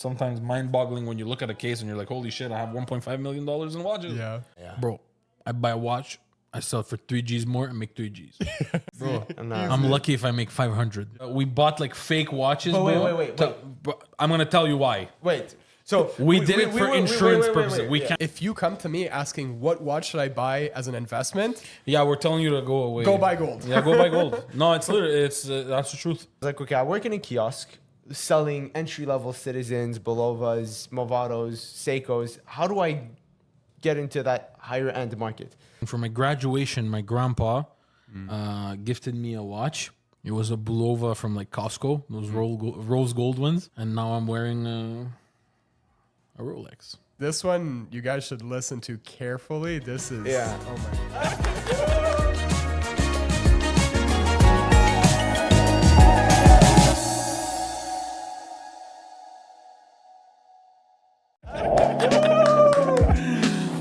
sometimes mind-boggling when you look at a case and you're like, holy shit, I have $1.5 million in watches. Yeah. Bro, I buy a watch, I sell it for 3 G's more and make 3 G's. Bro, I'm lucky if I make 500. We bought like fake watches, But bro. wait. But I'm gonna tell you why. Wait. So We did it for insurance purposes. We can't. If you come to me asking what watch should I buy as an investment, Yeah, we're telling you to go away. go buy gold. Yeah, go buy gold. No, it's literally that's the truth. like, okay, I work in a kiosk selling entry-level Citizens, Belovas, Movados, Seikos. How do I get into that higher-end market? For my graduation, my grandpa gifted me a watch. It was a Bulova from like Costco, those rose gold ones, and now I'm wearing a Rolex. This one you guys should listen to carefully. This is oh my.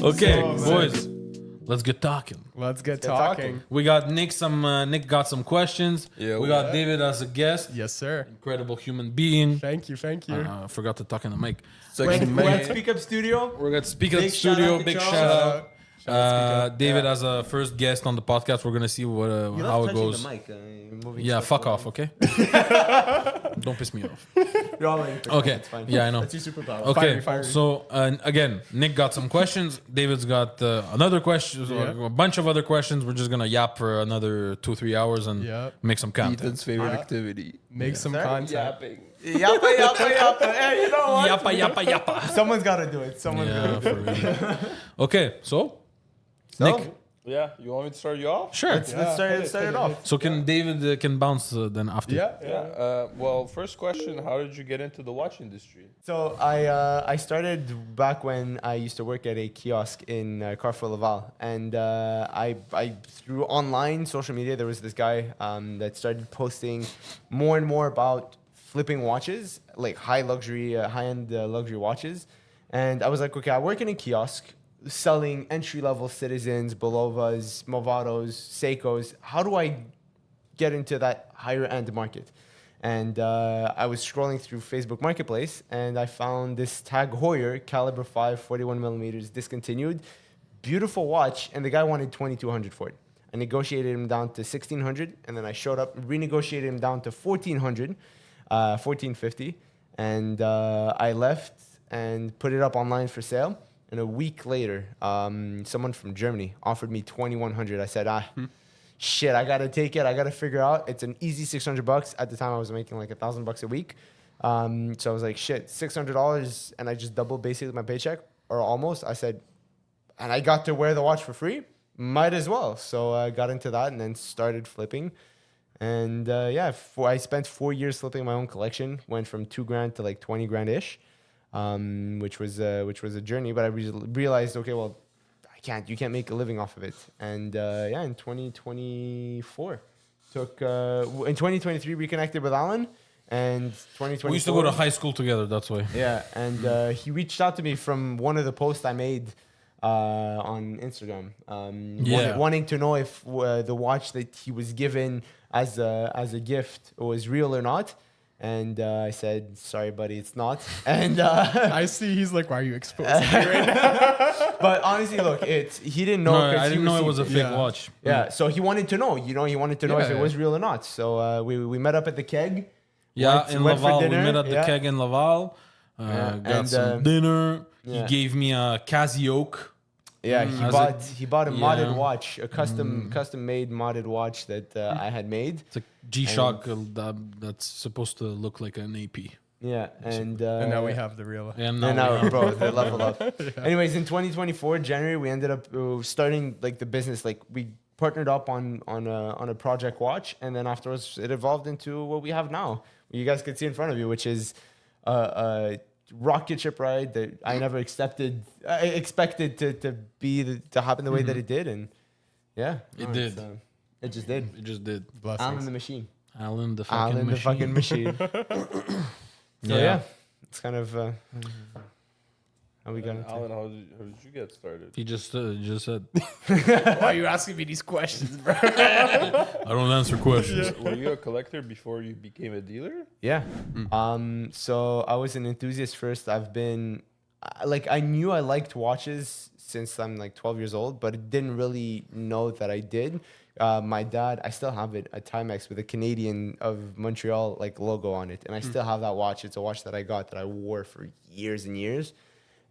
Okay, So boys, let's get talking. Let's get talking. talking. We got Nick. Nick got some questions. Yeah, we got David as a guest. Yes, sir. Incredible human being. Thank you. Forgot to talk in the mic. We're at Speak Up Studio. We're gonna speak at the Big shout studio. out to Big Charles. shout out. David Yeah. as a first guest on the podcast. We're gonna see what You're how not it touching goes. the mic. You're moving Yeah, stuff fuck around. off, okay? Don't piss me off. You're all in. Okay. It's fine. Yeah, I know. That's your superpower. Okay, Fiery. so again, Nick got some questions. David's got another question, Yeah. a bunch of other questions. We're just gonna yap for another 2-3 hours and Yeah. make some content. Ethan's favorite activity. Make some Sorry? content. Yapping. Yappa. Hey, you know what? Yappa. Someone's got to do it. Someone's got Yeah, to do for real. Okay, so it. Nick, Yeah, you want me to start you off? sure. Let's start it off. So can David can bounce then after? Yeah. Well, first question: how did you get into the watch industry? So I started back when I used to work at a kiosk in Carrefour Laval, and I through online social media there was this guy that started posting more and more about flipping watches, like high end luxury watches, and I was like, okay, I work in a kiosk selling entry-level Citizens, Belovas, Movados, Seikos. How do I get into that higher-end market? And I was scrolling through Facebook Marketplace, and I found this Tag Heuer Caliber 5 41 millimeters discontinued. Beautiful watch, and the guy wanted $2,200 for it. I negotiated him down to $1,600, and then I showed up, renegotiated him down to $1,400, $1,450, and I left and put it up online for sale. And a week later, someone from Germany offered me $2,100. I said, shit, I gotta take it. I gotta figure out. It's an easy $600. At the time, I was making like $1,000 a week. So I was like, shit, $600, and I just doubled basically my paycheck, or almost. I said, and I got to wear the watch for free. Might as well. So I got into that and then started flipping. And I spent 4 years flipping my own collection. Went from $2,000 to like 20 grand ish. Which was a journey, but I realized, okay, well, you can't make a living off of it. And in 2024, in 2023 reconnected with Allan, and 2024 We used to go to high school together. That's why. yeah, and he reached out to me from one of the posts I made on Instagram, wanting to know if the watch that he was given as a gift was real or not. And I said, sorry, buddy, it's not. And I see he's like, why are you exposing me right now? but honestly, look, he didn't know. No, 'cause I he didn't know it was a received fake watch. Yeah, so he wanted to know. He wanted to know if it Yeah. was real or not. So we met up at the keg. Yeah, went in for Laval. We dinner, met at the yeah. keg in Laval. Yeah, Got and, some dinner. yeah. He gave me a Casio. Yeah, he bought a modded yeah. watch, a custom made modded watch that I had made. It's a G-Shock that's supposed to look like an AP. Yeah, and And now we have the real. And And now, now, bro, the level up. Anyways, in 2024, January, we ended up starting like the business. Like we partnered up on a project watch, and then afterwards, it evolved into what we have now. You guys can see in front of you, which is a rocket ship ride that I never expected to happen the way that it did, and yeah, It did. It just did. it just did. Blessings. Allan the machine. Allan the fucking Allan the machine. fucking machine. So yeah, it's kind of. how we got into it. Alan, how did you get started? He just said, Why are you asking me these questions, bro? I don't answer questions. Were you a collector before you became a dealer? Yeah. So I was an enthusiast first. I've been I knew I liked watches since I'm like 12 years old, but I didn't really know that I did. My dad, I still have it, a Timex with a Canadian of Montreal like logo on it, and I still have that watch. It's a watch that I got that I wore for years and years.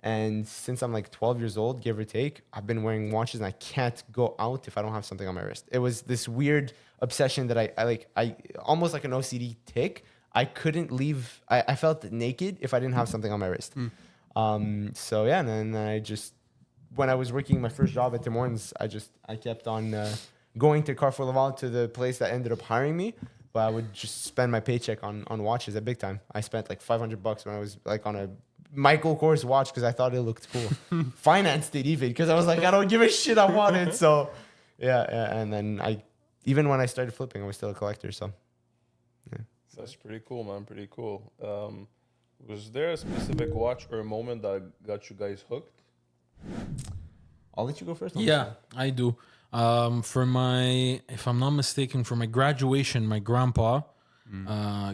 And since I'm like 12 years old, give or take, I've been wearing watches and I can't go out if I don't have something on my wrist. It was this weird obsession that I almost like an OCD tick. I couldn't leave. I felt naked if I didn't have something on my wrist. So yeah, and then I just, when I was working my first job at Tim Hortons, I kept on going to Carrefour Laval, to the place that ended up hiring me. But I would just spend my paycheck on watches at big time. I spent like $500 when I was like on a Michael Kors watch because I thought it looked cool. Financed it even because I was like, I don't give a shit, I want it. So yeah, and then even when I started flipping, I was still a collector. So yeah. That's pretty cool, man. Pretty cool. Was there a specific watch or a moment that got you guys hooked? I'll let you go first. Yeah, I do. If I'm not mistaken, for my graduation, my grandpa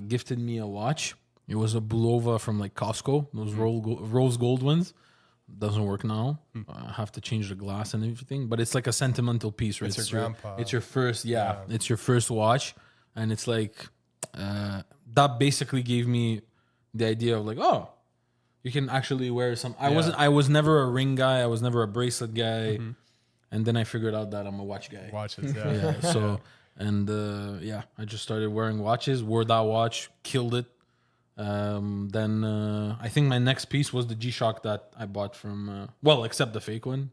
gifted me a watch. It was a Bulova from like Costco, those rose gold ones. Doesn't work now. I have to change the glass and everything, but it's like a sentimental piece, right? It's your grandpa. It's your first, it's your first watch, and it's like that basically gave me the idea of like, oh, you can actually wear some. I was never a ring guy. I was never a bracelet guy, and then I figured out that I'm a watch guy. Watches, yeah. Yeah. So I just started wearing watches. Wore that watch, killed it. Then I think my next piece was the G-Shock that I bought from except the fake one.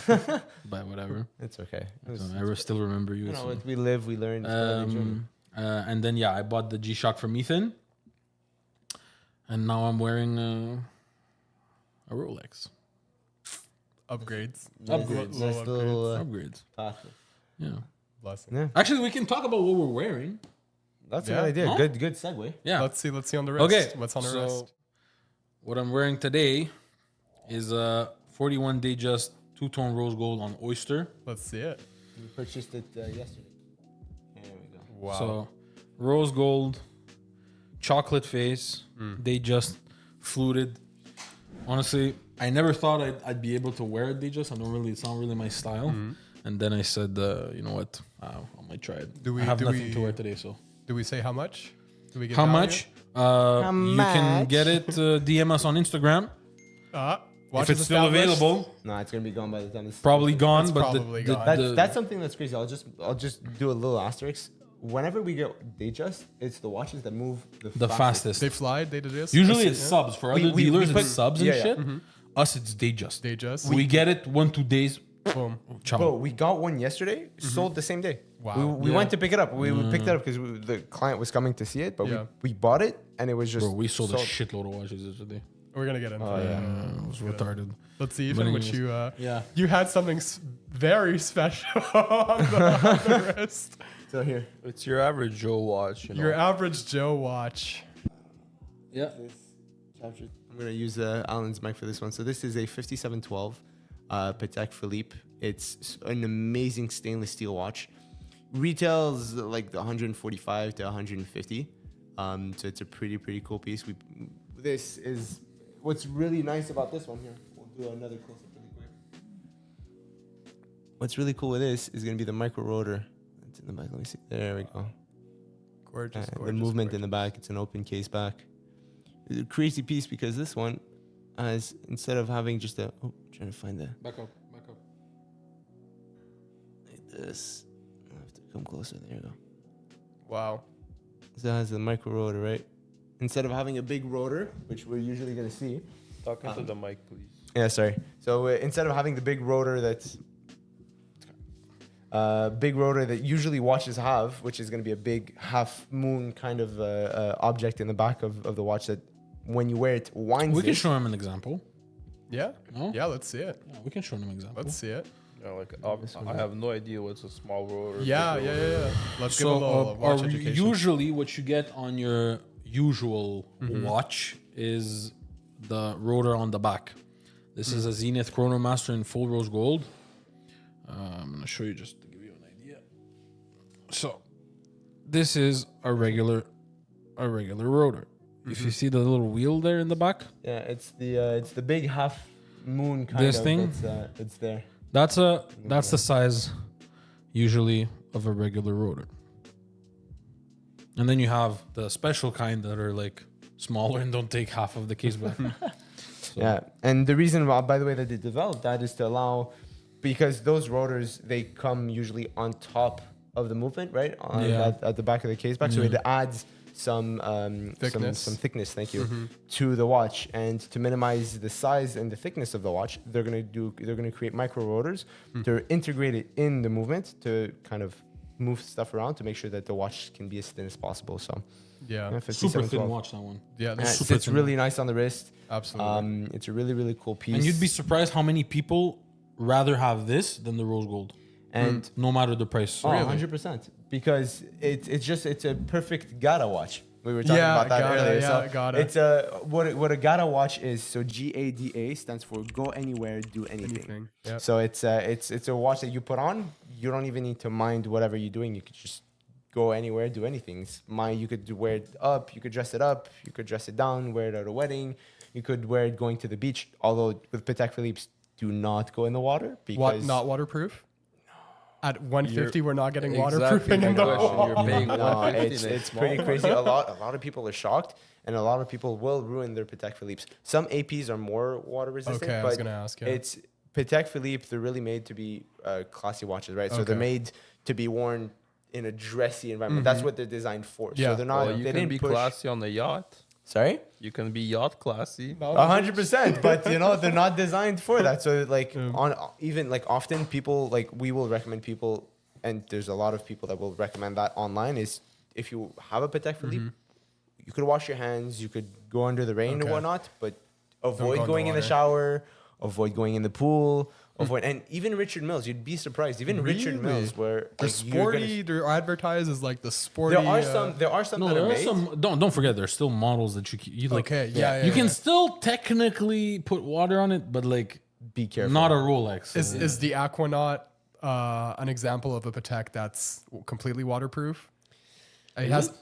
But whatever. It's okay. I still remember you. You know, we live, we learn. And then I bought the G-Shock from Ethan, and now I'm wearing a Rolex. Upgrades. Upgrades. Nice little Upgrades. path. Yeah. Blessing. Yeah. Actually, we can talk about what we're wearing. That's Yeah. a good idea. Huh? Good segue. Yeah. Let's see on the wrist. Okay. What's on the so wrist? what I'm wearing today is a 41 Datejust two-tone rose gold on Oyster. Let's see it. We purchased it yesterday. There we go. Wow. So rose gold, chocolate face. They just fluted. Honestly, I never thought I'd be able to wear it. It's not really my style. And then I said, you know what? I might try it. I have nothing to wear today, so. Do we say how much? Do we get How value? much? You can much? get it. DM us on Instagram if Watches it's still established. available. No, it's gonna be gone by the time this. Probably gone, It's but probably gone. That's something that's crazy. I'll just do a little asterisk. Whenever we get Datejust, it's the watches that move the fastest. They fly. They did this. Usually That's it's it, subs. For We- other we dealers, put- it's subs and yeah, yeah. shit. Us, it's Datejust. They just. We get it 1-2 days. Boom. Ciao. Bro, we got one yesterday, sold the same day. Wow. We Yeah. went to pick it up. We picked it up because the client was coming to see it, but Yeah. we bought it and it was just. Bro, we sold a shitload of watches yesterday. We're gonna get into Oh, it. yeah. It was retarded. Let's see, But Ethan, which anyways, you yeah. you had something very special on the wrist. So here. It's your average Joe watch. You know? Your average Joe watch. Yeah. I'm gonna use Allan's mic for this one. So this is a 5712 Patek Philippe. It's an amazing stainless steel watch. Retails like the 145 to 150. So it's a pretty cool piece. This is what's really nice about this one here. We'll do another close up really quick. What's really cool with this is gonna be the micro rotor. It's in the back. Let me see. There we go. Gorgeous. The movement in the back. It's an open case back. It's a crazy piece because this one has, instead of having just trying to find the Back up. like this. I have to come closer. There you go. Wow. So it has the micro rotor, right? Instead of having a big rotor, which we're usually gonna see. Talk into the mic, please. Yeah, sorry. So instead of having the big rotor that usually watches have, which is going to be a big half moon kind of object in the back of the watch that when you wear it winds. We can it. show him an example. Yeah. No? Yeah. Let's see it. Yeah, we can show him an example. Let's see it. Yeah, like I have no idea what's a small roller. Yeah. Let's give a little watch education. Usually what you get on your usual watch is the rotor on the back. This is a Zenith Chronomaster in full rose gold. I'm gonna show you just to give you an idea. So, this is a regular rotor. If you see the little wheel there in the back, Yeah, it's the big half moon kind This of thing? that's there. that's the size usually of a regular rotor. And then you have the special kind that are like smaller and don't take half of the case back. Yeah, and the reason why, by the way, that they developed that is to allow, because those rotors, they come usually on top of the movement, right? At the back of the case back, so it adds some Thickness. some thickness. Thank you, to the watch, and to minimize the size and the thickness of the watch, they're gonna create micro rotors to integrate it in the movement to kind of move stuff around to make sure that the watch can be as thin as possible. So Yeah. 5712. Super thin watch, that one. Yeah. Yeah, That's it super sits thin really nice on the wrist. absolutely. It's a really, really cool piece. And you'd be surprised how many people rather have this than the rose gold, and no matter the price. oh, 100%, because it's a perfect Gata watch. We were talking Yeah, about that Gata, earlier. yeah, So Gata. it's what a Gata watch is. So GADA stands for go anywhere, do anything. Anything. Yeah. So it's a watch that you put on. You don't even need to mind whatever you're doing. You could just go anywhere, do anything. You could wear it up. You could dress it up. You could dress it down. Wear it at a wedding. You could wear it going to the beach. Although with Patek Philippe's, do not go in the water because What? Not waterproof? At 150, we're not getting Exactly waterproofing my in the question. wall. You're paying No, 150 and it's pretty crazy. A lot of people are shocked, and a lot of people will ruin their Patek Philippe's. Some APs are more water resistant. Okay, I but was gonna ask, yeah. It's Patek Philippe. They're really made to be classy watches, right? So they're Okay. made to be worn in a dressy environment. That's what they're designed for. Yeah. So they're not. Well, you they can didn't be push. classy on the yacht. Sorry. You can be yacht classy. 100%, but they're not designed for that. So like even like often people like we will recommend people, and there's a lot of people that will recommend that online is if you have a Patek Philippe, you could wash your hands, you could go under the rain Okay. or whatnot, but go avoid in the going in the water. shower, avoid going in the pool, avoid, and even Richard Milles, you'd be surprised. Even Richard Really? Milles, where They're like, you're gonna- sporty. They're advertised as like the sporty. there are some No, that there are are made. some. Don't forget, there's still models that you like. Okay. Yeah. You can still technically put water on it, but like Be careful. not a Rolex. Is the Aquanaut an example of a Patek that's completely waterproof? It has.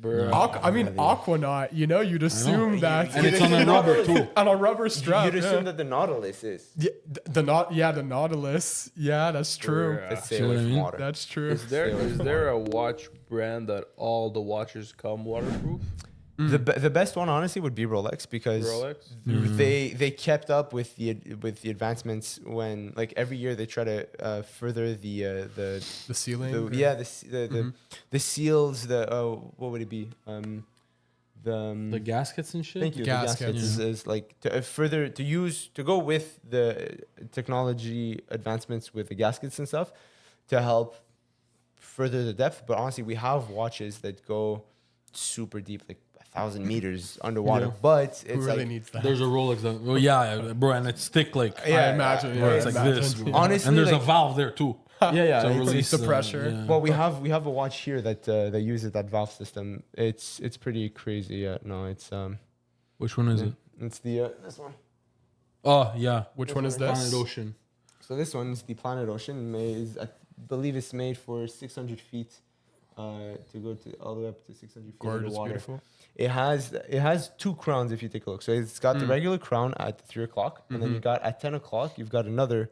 I mean, Aquanaut. You know, you'd assume that, and it's on a rubber too. on a rubber strap. You'd yeah. assume that the Nautilus is. Yeah, the Nautilus. Yeah, that's true. To stay See what away I from mean? water. That's true. Is there a watch brand that all the watches come waterproof? The best one, honestly, would be Rolex because Rolex? they kept up with the advancements when like every year they try to further the The ceiling. the seals what would it be The gaskets and shit. thank you Gaskets, the gaskets is like to further to go with the technology advancements with the gaskets and stuff to help further the depth. But honestly, we have watches that go super deep, like 1,000 meters underwater. Yeah. But Who it's really like needs that? There's a Rolex that. Well, yeah, bro, and it's thick like. I imagine. Bro, Yeah, it's like imagine. this. Bro. Honestly, and there's like- a valve there too. yeah, So it's- release the pressure. yeah. well, we have a watch here that uses that valve system. It's pretty crazy. Yeah, no, it's Which one is it? it's the this one. Oh yeah. Which one is Planet this? Ocean. So this one is the Planet Ocean. I believe it's made for 600 feet to go to all the way up to 600 feet Gorgeous, underwater. beautiful. It has two crowns if you take a look. So it's got the regular crown at 3 o'clock, and then you got at 10 o'clock you've got another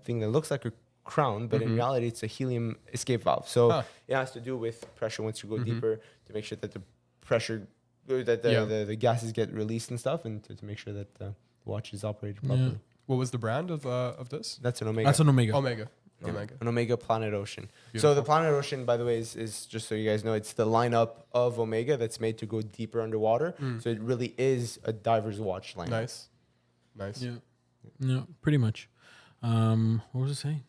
thing that looks like a crown, but in reality it's a helium escape valve. So Huh. it has to do with pressure once you go deeper to make sure that the pressure that Yeah. the gases get released and stuff, and to make sure that the watch is operated properly. What was the brand of this? That's an Omega. That's an Omega. Omega. Omega. An Omega Planet Ocean. So Beautiful. the Planet Ocean, by the way, is just so you guys know, it's the lineup of Omega that's made to go deeper underwater. So it really is a diver's watch lineup. Nice. Nice. Yeah. Yeah, pretty much. What was it saying?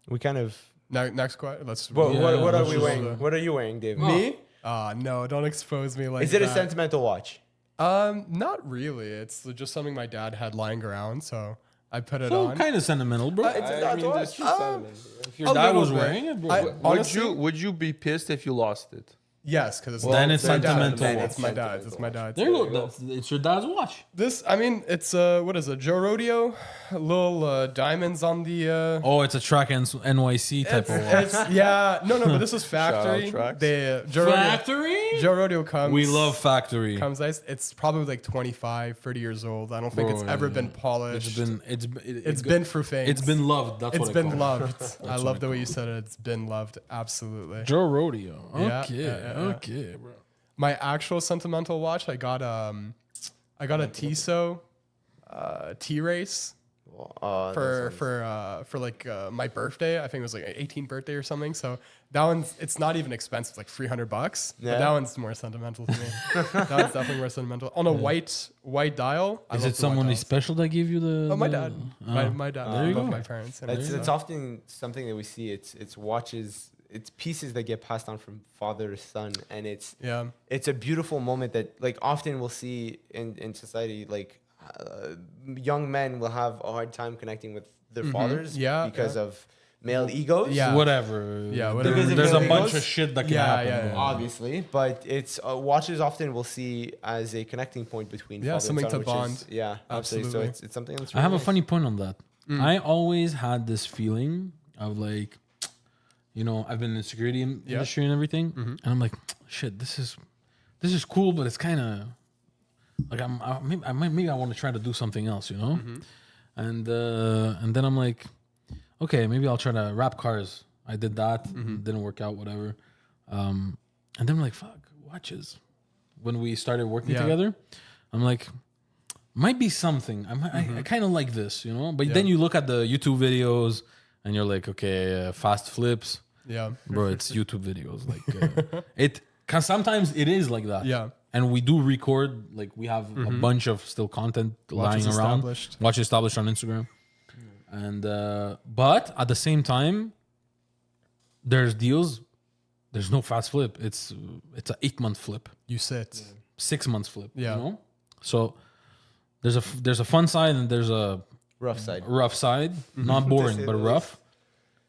We kind of. Next question. Let's. What, Yeah, what are let's we just, wearing? What are you wearing, Dave? Me? No, don't expose me like Is it that. a sentimental watch? Not really. It's just something my dad had lying around, so I put it So on. kind of sentimental, bro. It's a I mean, watch. there's two sentiments. If your dad little was bit. wearing it, bro. I- Would honestly, you be pissed if you lost it? Yes, because it's Then it's my dad's. sentimental Then watch. It's my dad's. It's my dad's. There you go. It's your dad's watch. This, I mean, it's what is it? Joe Rodeo, little diamonds on the. Oh, it's a track NYC type of watch. It's no, but this is factory. Tracks. The Factory? Joe Rodeo comes. We love Factory. Comes nice. It's probably like 25, 30 years old. I don't think it's ever been polished. It's been through fame. It's been loved. That's It's what I been call it. loved. I love the way you said it. It's been loved. Absolutely. Joe Rodeo. Yeah, Okay. yeah. Okay, bro. My actual sentimental watch, I got a Tissot T-Race for like my birthday. I think it was like 18th birthday or something. So that one's, it's not even expensive, like $300. But Yeah. that one's more sentimental to me. That one's definitely more sentimental. On a white dial. I Is love it the white someone dials. special that gave you the? Oh, my the- dad. My dad. There you Both go. my parents. It's often something that we see. It's watches. It's pieces that get passed on from father to son, and it's a beautiful moment that like often we'll see in society. Like young men will have a hard time connecting with their fathers because of male egos. Yeah. Whatever. Yeah, whatever. Because of There's a male bunch egos? of shit that can Yeah, happen. yeah, bro. Obviously, but it's watches often we'll see as a connecting point between father something and son, to which bond. is, absolutely. So Absolutely. it's something that's. I have a really funny point on that. I always had this feeling of like, you know, I've been in the security industry and everything, and I'm like, shit, this is cool, but it's kind of like maybe I want to try to do something else, you know, and then I'm like, okay, maybe I'll try to wrap cars. I did that, didn't work out, whatever, and then I'm like, fuck, watches. When we started working together, I'm like, might be something. I kind of like this, you know. But then you look at the YouTube videos, and you're like, okay, fast flips. Yeah. Bro, it's YouTube videos. Like cause sometimes it is like that. Yeah. And we do record. Like we have a bunch of still content Watches lying around. established. Established on Instagram. And but at the same time, there's deals. There's no fast flip. It's an 8-month flip, You sit. 6 months flip. Yeah. You know? So there's a fun side and there's a rough side. rough side. Not To boring, say but the rough.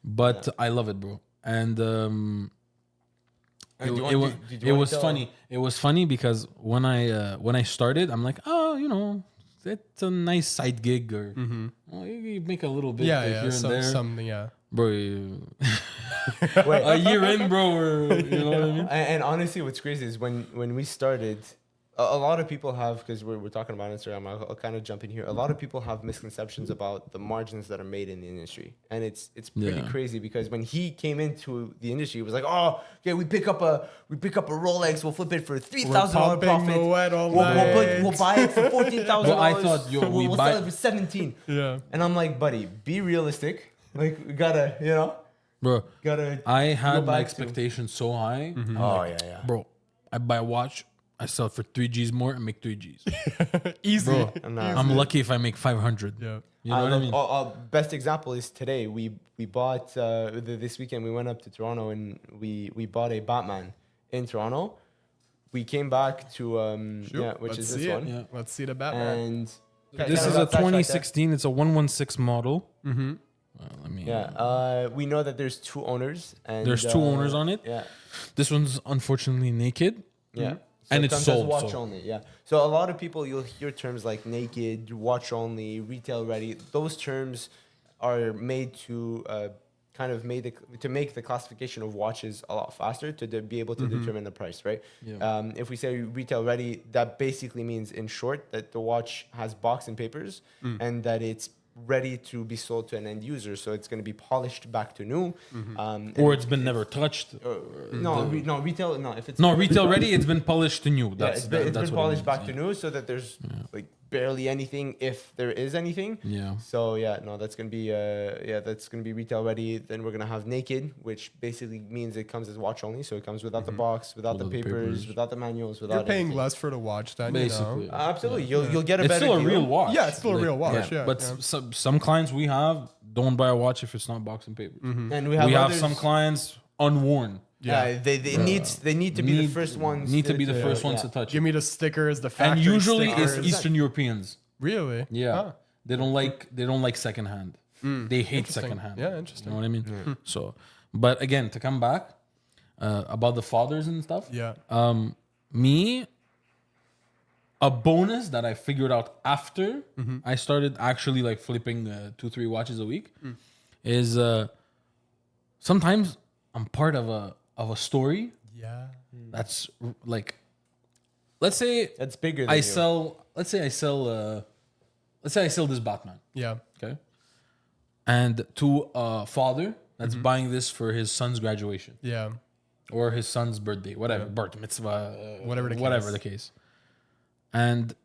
But I love it, bro. And it was funny. It was funny because when I started, I'm like, oh, you know, it's a nice side gig, or well, you make a little bit here and there, Something, bro. Wait. A year in, bro, or, you know what I mean? And honestly, what's crazy is when we started, a lot of people have, because we're talking about Instagram, I'll kind of jump in here. A lot of people have misconceptions about the margins that are made in the industry, and it's pretty crazy because when he came into the industry, he was like, oh, okay, we pick up a Rolex, we'll flip it for $3,000 profit. We'll buy it for $14,000. Well, I thought, we'll sell it for 17. Yeah. And I'm like, buddy, be realistic. Like, we gotta, you know, Bro, gotta. I go had my back to- expectations so high. I'm Oh like, yeah. bro, I buy a watch, I sell it for 3 G's more and make 3 G's. Easy. Bro, And, I'm lucky if I make 500. Yeah. You know what I mean? Best example is today. We bought this weekend. We went up to Toronto and we bought a Batman in Toronto. We came back to which is this one. Yeah. Let's see the Batman. And This is a that's right there. 2016. It's a 116 model. Let me. Yeah, we know that there's 2 owners. And There's 2 owners on it. Yeah, This one's unfortunately naked. yeah. And it's comes as sold, watch so- only. Yeah. So a lot of people, you'll hear terms like naked, watch only, retail ready. Those terms are made to to make the classification of watches a lot faster to be able to determine the price, right? Yeah. If we say retail ready, that basically means, in short, that the watch has box and papers and that it's ready to be sold to an end user. So it's going to be polished back to new. Or it's been never touched. Retail. No, if it's No, retail ready, it's been polished to new. That's it's been that's what it polished means, back to new, so that there's like barely anything, if there is anything. Yeah. So that's gonna be retail ready. Then we're gonna have naked, which basically means it comes as watch only. So it comes without the box, without the papers, without the manuals, without. You're paying anything. less for the watch than Basically. you know. Absolutely, you'll get a It's better still a deal. real watch. Yeah, it's still a real watch, yeah, But yeah. some clients we have don't buy a watch if it's not box and papers. And We have others- some clients unworn. Yeah, they need to be the first ones. Need to be the first ones to touch Give it. me the stickers, the And factory usually stickers. it's Eastern Europeans. Really? Yeah. Huh. They don't like secondhand. They hate Interesting. secondhand. Yeah, interesting. You know what I mean? So, but again, to come back, about the fathers and stuff. Yeah. Me, a bonus that I figured out after I started actually like flipping 2-3 watches a week is sometimes I'm part of a story Yeah. that's like, let's say That's bigger than I you. sell. Let's say I sell this Batman. Yeah. Okay. And to a father that's buying this for his son's graduation Yeah. or his son's birthday, whatever, bar mitzvah, Whatever the whatever case. the case. And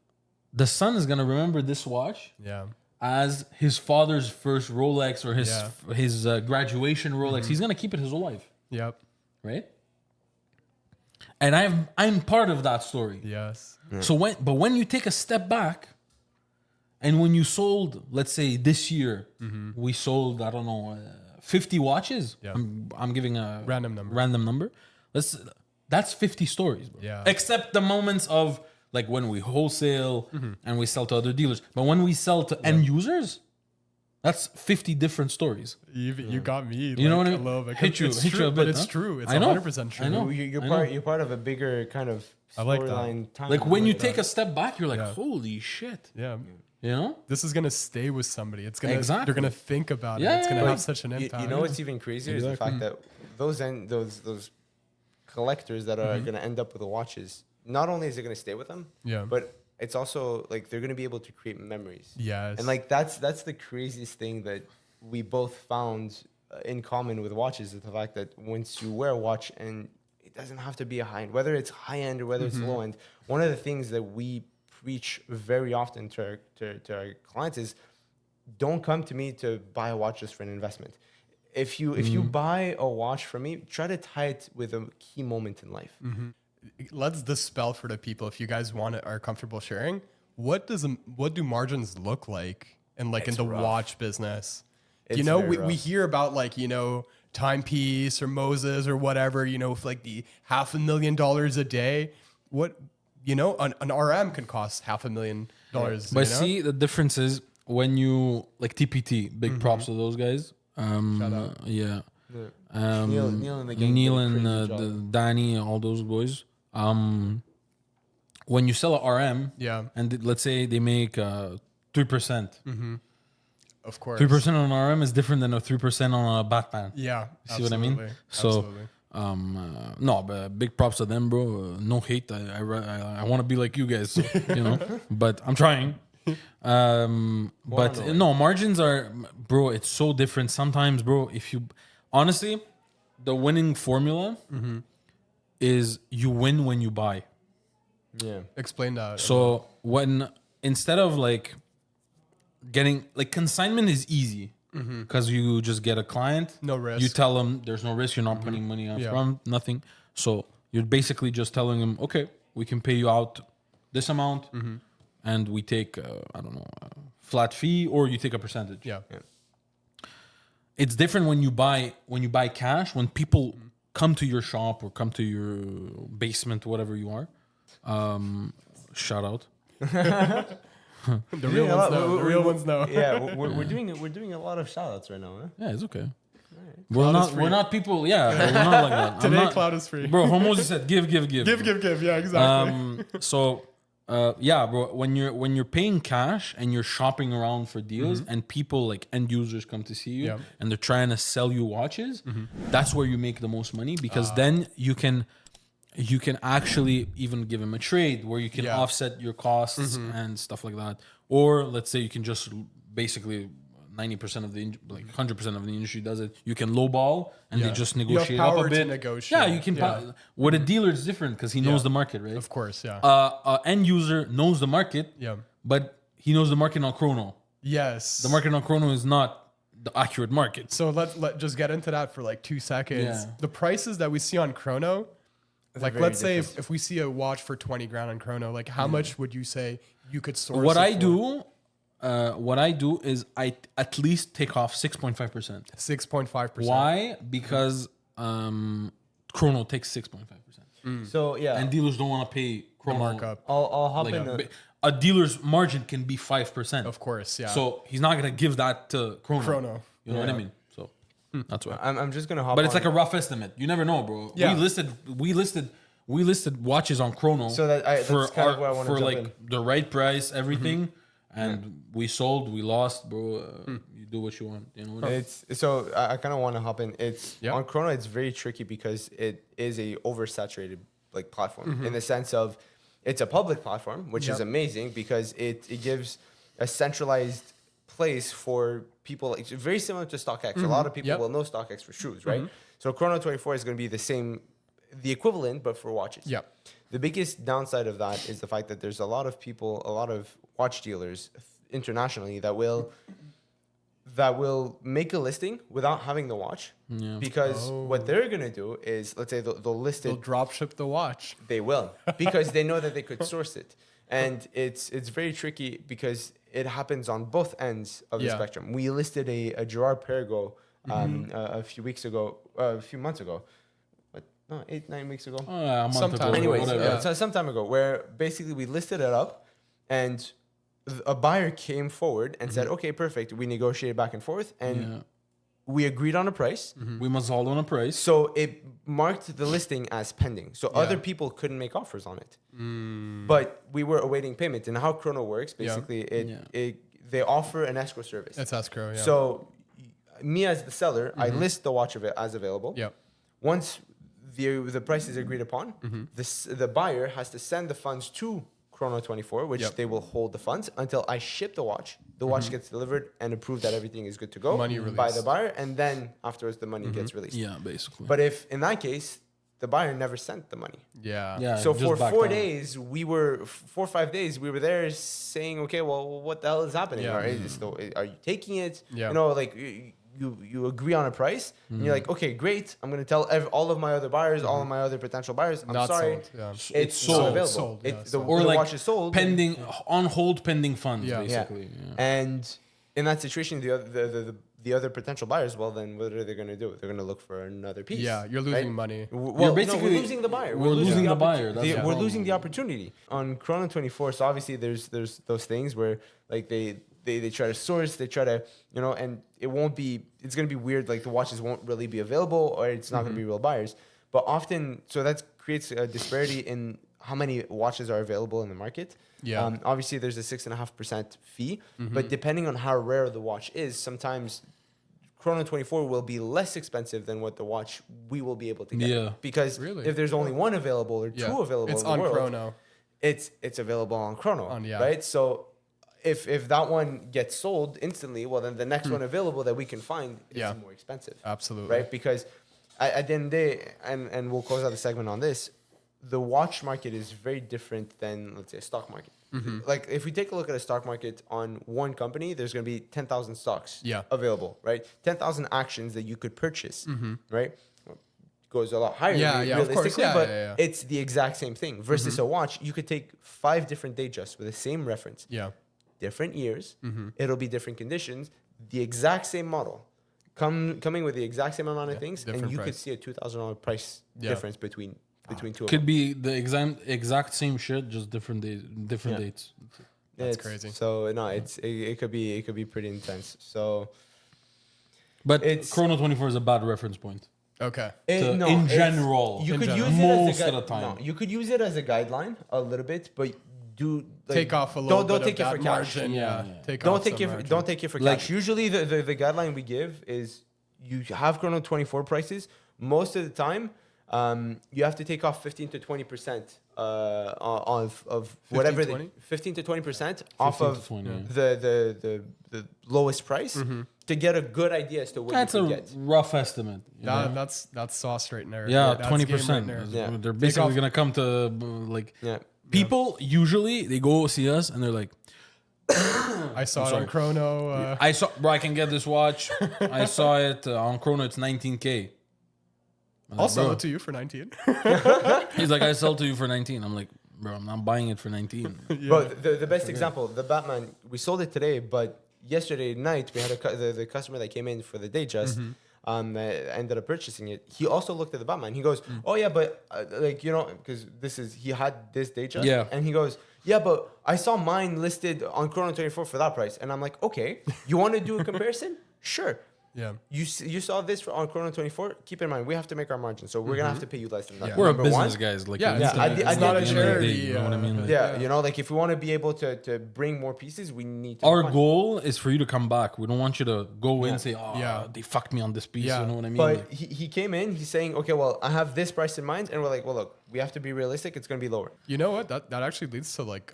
the son is gonna remember this watch Yeah. as his father's first Rolex or his Yeah. his graduation Rolex. He's gonna keep it his whole life, Yep. right? And I'm part of that story. Yes. So when you take a step back, and when you sold, let's say this year, we sold, I don't know, 50 watches. Yeah. I'm giving a Random number. Random number. That's 50 stories, bro. Yeah. Except the moments of like when we wholesale and we sell to other dealers. But when we sell to end users, that's 50 different stories. You got me. You know what I a mean? little bit. Hit you It's a true, bit, but it's huh? true. It's I know. 100% true. I know. You're part of a bigger kind of I like that. storyline. Like when you timeline. take a step back, you're like, Yeah. holy shit. Yeah. You know? This is gonna stay with somebody. It's gonna. Exactly. They're gonna think about Yeah, it. It's gonna yeah, have yeah. such an impact. You know what's even crazier is the fact that those collectors that are going to end up with the watches, not only is it going to stay with them, Yeah. but it's also like they're going to be able to create memories. Yes. And like that's the craziest thing that we both found in common with watches is the fact that once you wear a watch and it doesn't have to be a high end, whether it's high end or whether it's low end. One of the things that we preach very often to our clients is don't come to me to buy a watch just for an investment. If you buy a watch from me, try to tie it with a key moment in life. Let's dispel for the people. If you guys want it, are comfortable sharing, what do margins look like in It's in the rough. watch business? It's You know, very we rough. hear about Timepiece or Moses or whatever, with like the $500,000 a day. What, an RM can cost $500,000. But see, the difference is when you like TPT, big props to those guys. Shout out. Yeah. Neil and the gang Neil did a and crazy the job. Danny, all those boys. When you sell a RM, Yeah, and let's say they make 3%. of course. 3% on an RM is different than a 3% on a Batman. Yeah. See what I mean? absolutely, So, absolutely. no, but big props to them, bro. No hate. I want to be like you guys, so, but I'm trying. But on the way. no, margins are, bro, it's so different. Sometimes, bro, honestly, the winning formula is you win when you buy. Yeah. Explain that. So instead of like getting, like consignment is easy because you just get a client. No risk. You tell them there's no risk. You're not putting money up Yeah. front, nothing. So you're basically just telling them, okay, we can pay you out this amount and we take, I don't know, a flat fee or you take a percentage. yeah. It's different when you buy cash, when people come to your shop or come to your basement, whatever you are. Shout out. The real ones know. The real ones know. Yeah, we're doing a lot of shout outs right now, huh? Yeah, it's okay. Cloud is free. We're not people. Yeah, we're not like that. I'm Today, not- cloud is free. bro. Homos said give. Give. Yeah, exactly. Yeah, bro. When you're paying cash and you're shopping around for deals, and people like end users come to see you, Yeah. and they're trying to sell you watches, that's where you make the most money because then you can actually even give them a trade where you can Yeah. offset your costs and stuff like that. Or let's say you can just basically 90% of the 100% of the industry does it. You can lowball and Yeah. they just You have negotiate up power a to bit. negotiate. Yeah, you can. Yeah. With a dealer, it's different because he knows Yeah. the market, right? Of course, yeah. End user knows the market, Yeah. but he knows the market on chrono. Yes. The market on chrono is not the accurate market. So let just get into that for like 2 seconds. Yeah. The prices that we see on Chrono, like very let's say different. if we see a watch for 20 grand on Chrono, like how much would you say you could source? What it I for? do, is I at least take off 6.5%. 6.5%. Why? Because chrono takes 6.5%, So yeah, and dealers don't want to pay chrono markup? I'll hop Like in. a dealer's margin can be 5%. Of course, yeah. So he's not gonna give that to chrono. Chrono. You know what I Yeah. mean? So That's why. I'm just gonna hop. But it's on. like a rough estimate. You never know, bro. Yeah. We listed watches on Chrono So that's kind of where I wanna for jump like in. the right price, everything, and we sold, we lost, bro. You do what you want, you know. It's so I kind of want to hop in. It's Yeah. on Chrono. It's very tricky because it is a oversaturated like platform in the sense of it's a public platform, which is Yep. amazing because it gives a centralized place for people. It's very similar to StockX. A lot of people Yep. will know StockX for shoes, right? So Chrono 24 is going to be the equivalent, but for watches. Yeah. The biggest downside of that is the fact that there's a lot of people, a lot of watch dealers internationally that will make a listing without having the watch. Yeah. Because what they're going to do is, let's say they'll list They'll it, drop ship the watch. they will, because they know that they could source it. And it's very tricky because it happens on both ends of the Yeah. spectrum. We listed a Gerard Perregaux a few months ago. But no, 8-9 weeks ago. A month Sometime. ago, Anyways, whatever. Yeah. so some time ago, where basically we listed it up, and a buyer came forward and said, "Okay, perfect." We negotiated back and forth, and Yeah. we agreed on a price. We must hold on a price. So it marked the listing as pending. So other people couldn't make offers on it, but we were awaiting payment. And how Chrono works, basically, they offer an escrow service. It's escrow. Yeah. So me as the seller, I list the watch of it as available. Yep. Once the price is agreed upon, the buyer has to send the funds to Chrono 24, which Yep. they will hold the funds until I ship the watch. The watch gets delivered and approved that everything is good to go Money by release. the buyer, and then afterwards the money gets released. Yeah, basically. But if in that case the buyer never sent the money, Yeah. yeah. so just for back 4 down. days 4 or 5 days we were there saying, okay, well, what the hell is happening? Yeah. Are you taking it? Yeah. You know, like you agree on a price, and you're like, okay, great. I'm gonna tell all of my other buyers, all of my other potential buyers, I'm Not sorry, sold. Yeah. it's sold. not available. Sold, yeah, The, sold. Or the like watch is sold. pending, on hold pending funds, Yeah. basically. Yeah. And in that situation, the other potential buyers, well, then what are they going to do? They're going to look for another piece. Yeah, you're losing money. Well, basically- we're losing the buyer. we're losing the buyer. opportu- That's the we're problem. losing the opportunity on Chrono 24. So obviously, there's those things where like they try to source, they try to and it won't be. It's going to be weird. Like the watches won't really be available, or it's not going to be real buyers. But often, so that creates a disparity in how many watches are available in the market. Yeah. Obviously, there's a 6.5% fee, but depending on how rare the watch is, sometimes Chrono 24 will be less expensive than what the watch we will be able to get. Yeah. Because Really? if there's only one available or Yeah. two available It's in the on world, Chrono. it's available on Chrono, Yeah. right? So if that one gets sold instantly, well, then the next one available that we can find is Yeah. more expensive. Absolutely. Right? Because at the end of the day, and we'll close out the segment on this, the watch market is very different than, let's say, a stock market. Like, if we take a look at a stock market on one company, there's going to be 10,000 stocks Yeah. available, right? 10,000 actions that you could purchase, right? Goes a lot higher, Yeah, yeah, of course. realistically, Yeah, but yeah. it's the exact same thing. Versus a watch, you could take 5 different Datejusts with the same reference, Yeah. different years, it'll be different conditions, the exact same model, coming with the exact same amount of things, and different you could price. see a $2,000 price Yeah. difference between two of Could them. be the exact same shit, just different days, different Yeah. dates. That's It's- crazy. So no, it could be pretty intense. So But It's- Chrono 24 is a bad reference point. Okay. In it's- general. you In could general. use it Most as of the time. No, you could use it as a guideline a little bit, but do Take off a little don't bit take of it that for cash. margin. Yeah. Yeah, yeah. Take Don't off take some it. margin. Don't take it for Like- cash. Usually, the guideline we give is you have Chrono 24 prices. Most of the time, you have to take off 15 to 20% of whatever 20? 15 to 20% off 15 to of 20, yeah. the lowest price to get a good idea as to what That's you a can get. rough estimate. you know? That's sauce right there. Yeah, That's 20%. game right Yeah. They're basically off- gonna come to like Yeah. people. Usually, they go see us and they're like, I saw it sorry. on Chrono. "I saw, bro, I can get this watch. I saw it on Chrono. It's 19K." I'm I'll like, sell "Bro." it to you for 19. He's like, "I sell to you for 19." I'm like, "Bro, I'm not buying it for 19." But the best example, the Batman, we sold it today, but yesterday night we had the customer that came in for the Datejust, ended up purchasing it. He also looked at the Batman. He goes, "Oh yeah, but because he had this Datejust, Yeah. and he goes, yeah, but I saw mine listed on Chrono 24 for that price, and I'm like, okay, you want to do a comparison? Sure." Yeah. You saw this on Chrono 24. Keep in mind, we have to make our margin, so we're gonna have to pay you less than that. Yeah. We're a Number business, one. guys. Like, Yeah, it's yeah, the- I it's did- the it's not end a of the day, charity, You know what I mean? Like, Yeah, you know, like if we want to be able to bring more pieces, we need to. our make money. goal is for you to come back. We don't want you to go in and say, "Oh, Yeah. they fucked me on this piece." Yeah. You know what I mean? But Like, he came in, he's saying, okay, well, I have this price in mind, and we're like, well, look, we have to be realistic. It's gonna be lower. You know what? That actually leads to like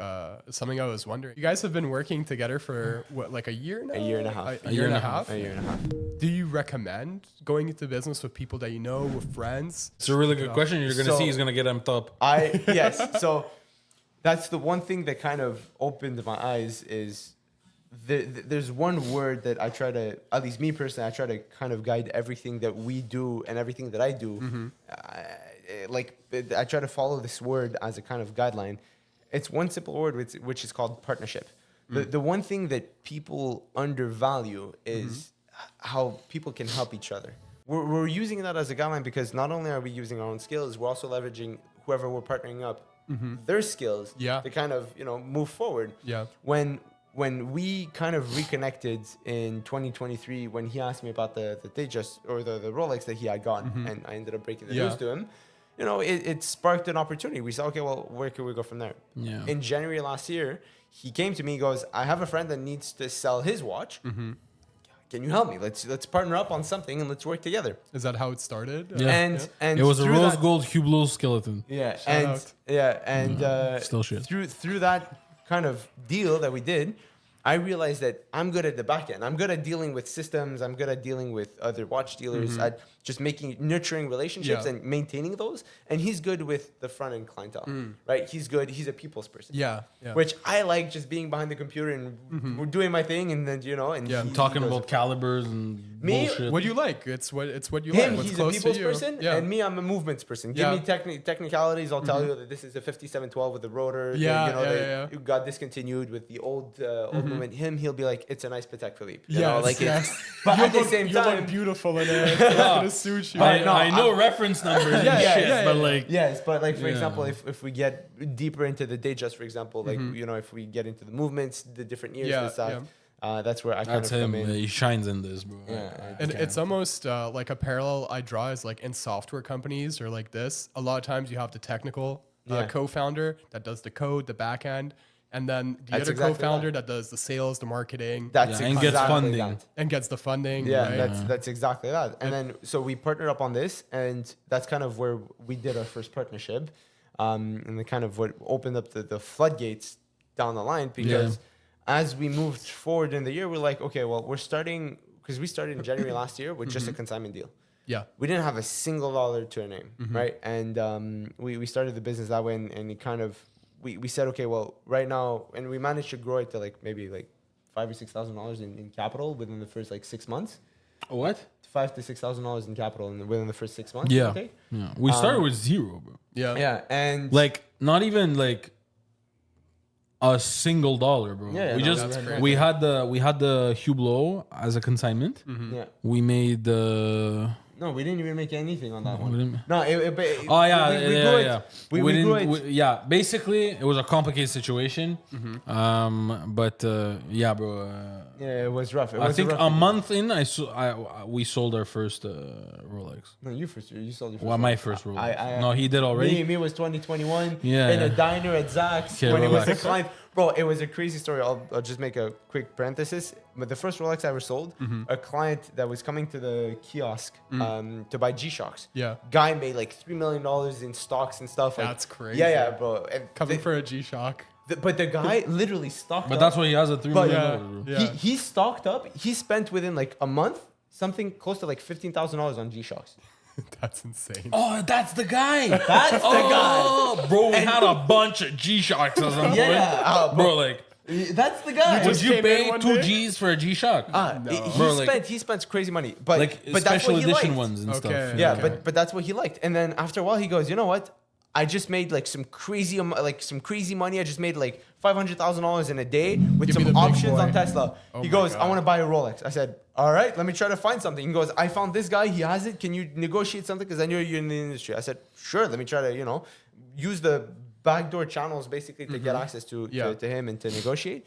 something I was wondering. You guys have been working together for what, like a year now? A year and a half. A year and a half. A year and a half. Do you recommend going into business with people that you know, with friends? it's a really good question. You're gonna So- see he's gonna get amped up. Yes. So that's the one thing that kind of opened my eyes is there's one word that I try to, at least me personally, I try to kind of guide everything that we do and everything that I do. I try to follow this word as a kind of guideline. It's one simple word, which is called partnership. The one thing that people undervalue is how people can help each other. We're using that as a guideline because not only are we using our own skills, we're also leveraging whoever we're partnering up, their skills Yeah. to kind of, move forward. Yeah. When we kind of reconnected in 2023, when he asked me about the Tejas or the Rolex that he had gotten, and I ended up breaking the Yeah. news to him, it sparked an opportunity. We said, okay, well, where can we go from there? Yeah. In January last year, he came to me, he goes, I have a friend that needs to sell his watch. Can you help me? Let's partner up on something and let's work together. Is that how it started? Yeah. And It was a through rose that- gold Hublot skeleton. Yeah, out. Still shit. through that kind of deal that we did, I realized that I'm good at the back end. I'm good at dealing with systems. I'm good at dealing with other watch dealers, at just nurturing relationships Yeah. and maintaining those. And he's good with the front end clientele, right? He's good. He's a people's person. Yeah. Yeah. Which I like, just being behind the computer and we're doing my thing, and then and Yeah, he Talking goes- about calibers and Me? bullshit. What do you like? It's what you him, like. What's he's a close people's to you. person, Yeah. and me, I'm a movements person. Give Yeah. me technicalities. I'll tell you that this is a 5712 with the rotor. Yeah, that yeah. got discontinued with the old movement. He'll be like, it's a nice Patek Philippe. You Yes, know, like yes. but You at the look- same you look time, beautiful in it. It's gonna suit you. I know reference numbers and Yeah, yeah, shit, yeah, but yeah. like, yes, but like for Yeah. example, if we get deeper into the day, just for example, like if we get into the movements, the different years, Yeah, this that, that's where I kind that's of come him. in. He shines in this, bro. Yeah. And it's almost like a parallel I draw is like in software companies or like this. A lot of times you have the technical Yeah. co-founder that does the code, the back end, and then the That's other exactly co-founder that. that does the sales, the marketing, That's Yeah, and gets exactly funding. that. and gets the funding. Yeah, right? that's exactly that. And then so we partnered up on this, and that's kind of where we did our first partnership, and the kind of what opened up the floodgates down the line because as we moved forward in the year, we're like, okay, well, we're starting because we started in January last year with just a consignment deal. Yeah. We didn't have a single dollar to our name, right? And we started the business that way, and it kind of we said, okay, well, right now, and we managed to grow it to like maybe like $5,000 or $6,000 in capital within the first like 6 months. What? $5,000 to $6,000 in capital within the first 6 months. Yeah. Okay? Yeah. We started with zero, bro. Yeah. Yeah, and Like, not even like a single dollar, bro. Yeah, we no, just that's crazy. we had the Hublot as a consignment. yeah, We made the no, we didn't even make anything on that we one. didn't- No, Oh yeah, we yeah, grew yeah, it. yeah. We We grew didn't. it. Yeah, basically, it was a complicated situation. But yeah, bro. Yeah, it was rough. It I was think rough a beginning. month in, we sold our first Rolex. No, you sold your first. Well, one. my first Rolex. I- No, he did already. Me was 2021 Yeah, in a yeah. diner at Zach's Okay, when it was a relax. client. Bro, it was a crazy story. I'll just make a quick parenthesis. But the first Rolex I ever sold, a client that was coming to the kiosk to buy G-Shocks. Yeah. Guy made like $3 million in stocks and stuff. Like, That's crazy. Yeah, bro. And Coming for a G-Shock. but the guy literally stocked But up. that's why he has a $3 But- million. Yeah. bro. He stocked up. He spent within like a month something close to like $15,000 on G-Shocks. That's insane. Oh, that's the guy. That's the Oh, bro, we had a bunch of G-Shocks at some point. Yeah, Bro, like, That's the guy. would just you came in pay one 2 day? Gs for a G-Shock? Bro, like- He spent crazy money, but Like but that's special what he edition liked. ones and Okay. stuff. Yeah, Okay. but that's what he liked. And then after a while, he goes, you know what? I just made like some crazy money. I just made like $500,000 in a day with Give me the some big options boy. on Tesla. Oh He my goes, God. I want to buy a Rolex. I said, all right, let me try to find something. He goes, I found this guy. He has it. Can you negotiate something? Because I know you're in the industry. I said, sure. Let me try to use the backdoor channels basically to get access to Yeah. to him and to negotiate.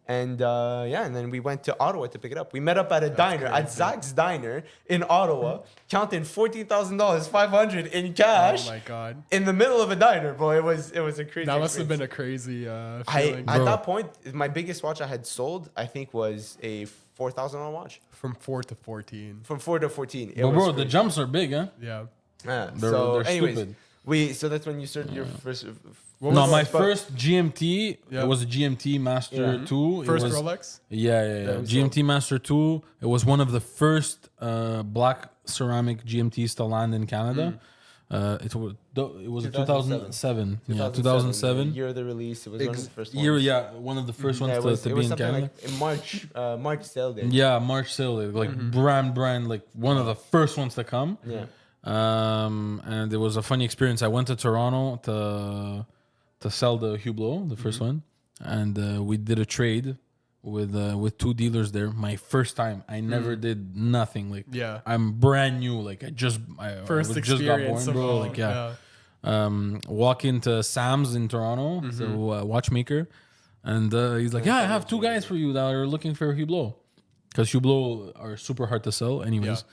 And and then we went to Ottawa to pick it up. We met up at a diner, at Zach's Diner in Ottawa, counting $14,000, $500 in cash. Oh my god. In the middle of a diner, bro. It was a crazy. That must have been experience. a crazy feeling. At that point, my biggest watch I had sold, I think, was a $4,000 watch. From 4 to 14. From 4 to 14. It But was bro, the crazy. jumps are big, huh? Yeah. Yeah. They're- So, they're anyways, stupid. so that's when you started your first. What No, was my it? first GMT, Yeah. it was a GMT Master 2. It First was, Rolex? Yeah. GMT Master 2. It was one of the first black ceramic GMTs to land in Canada. It was a 2007. Yeah, 2007. The year of the release. It was one of the first ones. Year, yeah, one of the first Yeah, ones to it be was in something Canada. like in March sale day. Yeah, March sale, like brand, like one of the first ones to come. Yeah. And it was a funny experience. I went to Toronto to sell the Hublot, the first one, and we did a trade with two dealers there. My first time, I never did nothing. Like, Yeah. I'm brand new. Like, I First was just got experience born, of bro. all, Like, yeah. Walk into Sam's in Toronto, so watchmaker, and he's like, "Yeah, I have two guys for you that are looking for Hublot, because Hublot are super hard to sell." Anyways,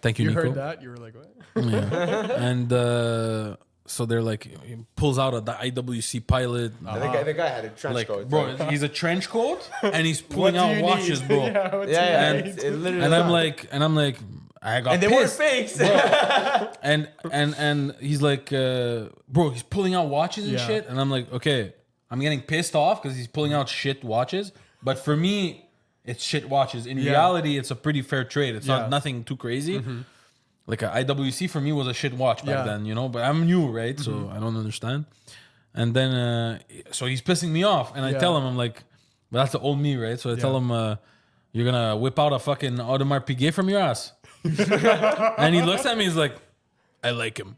thank you, You Nico. heard that? You were like, what? Yeah. And so they're like, he pulls out the IWC Pilot. And the guy had a trench Like, coat. bro, he's a trench coat and he's pulling What do out you watches, need? bro. Yeah, what do yeah, you And- need? it literally. And was I'm like, I got and they weren't pissed. fakes. And he's like, bro, he's pulling out watches and Yeah. shit. And I'm like, okay, I'm getting pissed off because he's pulling out shit watches. But for me, it's shit watches. In reality, it's a pretty fair trade. It's Yeah. not nothing too crazy. Like a IWC for me was a shit watch back Yeah. then, you know. But I'm new, right? So I don't understand. And then, so he's pissing me off, and I tell him, I'm like, but that's the old me, right? So I tell him, you're gonna whip out a fucking Audemars Piguet from your ass. And he looks at me, he's like, I like him.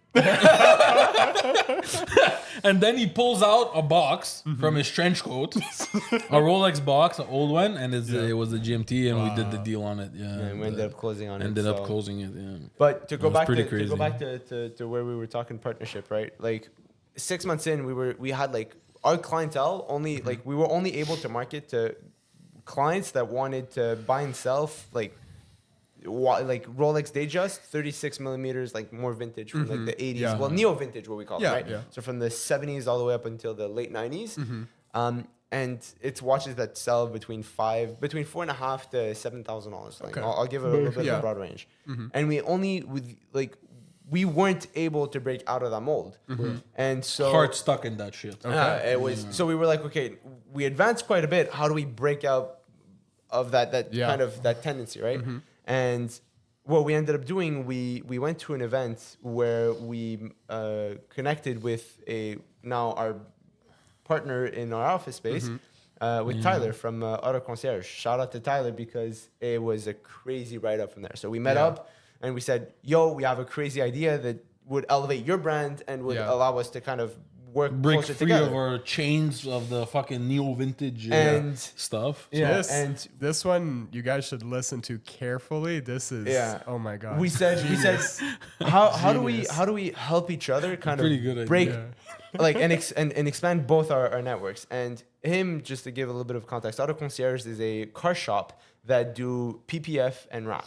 And then he pulls out a box from his trench coat, a Rolex box, an old one, and it was the GMT, and we did the deal on it. Yeah, And we ended up closing on it. ended up so- closing it. Yeah. But to go was back pretty to crazy. go back to where we were talking partnership, right? Like 6 months in, we had like our clientele only like we were only able to market to clients that wanted to buy and sell like Rolex Datejust 36 millimeters, like more vintage from like the 80s. Yeah. Well, neo vintage, what we call it, Yeah, right? yeah. So from the 70s all the way up until the late 90s. And it's watches that sell between $4,500 to $7,000. Like Okay. I'll give it a little bit Yeah. of a broad range. And we weren't able to break out of that mold. And so Heart stuck in that shit. it was so we were like, okay, we advanced quite a bit. How do we break out of that kind of that tendency, right? And what we ended up doing, we went to an event where we connected with our partner in our office space with Tyler from Auto Concierge. Shout out to Tyler because it was a crazy write up from there. So we met up and we said, yo, we have a crazy idea that would elevate your brand and would allow us to kind of work Break closer free together. of our chains of the fucking neo vintage And- stuff. Yeah, This one you guys should listen to carefully. This is oh my god. we said how do we help each other kind Pretty of good idea. break like and expand both our networks. And him, just to give a little bit of context, Auto Concierge is a car shop that do PPF and wrap.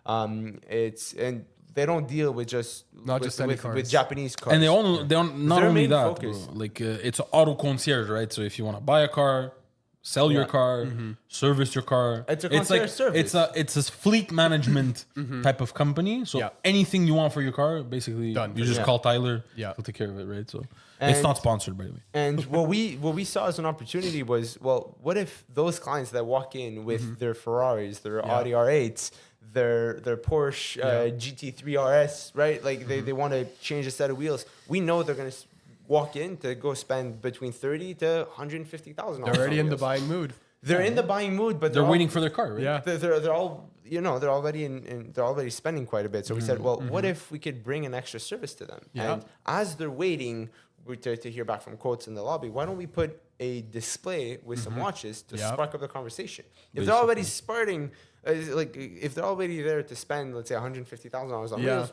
And they don't deal with just Not just any with cars. Japanese cars. And they don't not Their only main that, focus. bro. Like it's an auto concierge, right? So if you want to buy a car, sell your car, service your car, It's a concierge like service. it's a fleet management type of company. So Yeah. anything you want for your car, basically, Done. you just Yeah. call Tyler. Yeah. He'll take care of it, right? So And- it's not sponsored, by the way. And what we saw as an opportunity was, well, what if those clients that walk in with their Ferraris, their Audi R8s, their Porsche GT3 RS, right? Like they want to change a set of wheels. We know they're going to walk in to go spend between $30,000 to $150,000. They're already in the buying mood. They're in the buying mood, but They're all- waiting for their car, right? Yeah. they're all they're already they're already spending quite a bit. So we said, well, what if we could bring an extra service to them? Yeah. And as they're waiting to hear back from quotes in the lobby, why don't we put a display with some watches to Yep. spark up the conversation? If they're already starting, if they're already there to spend, let's say, $150,000 on Yeah. wheels.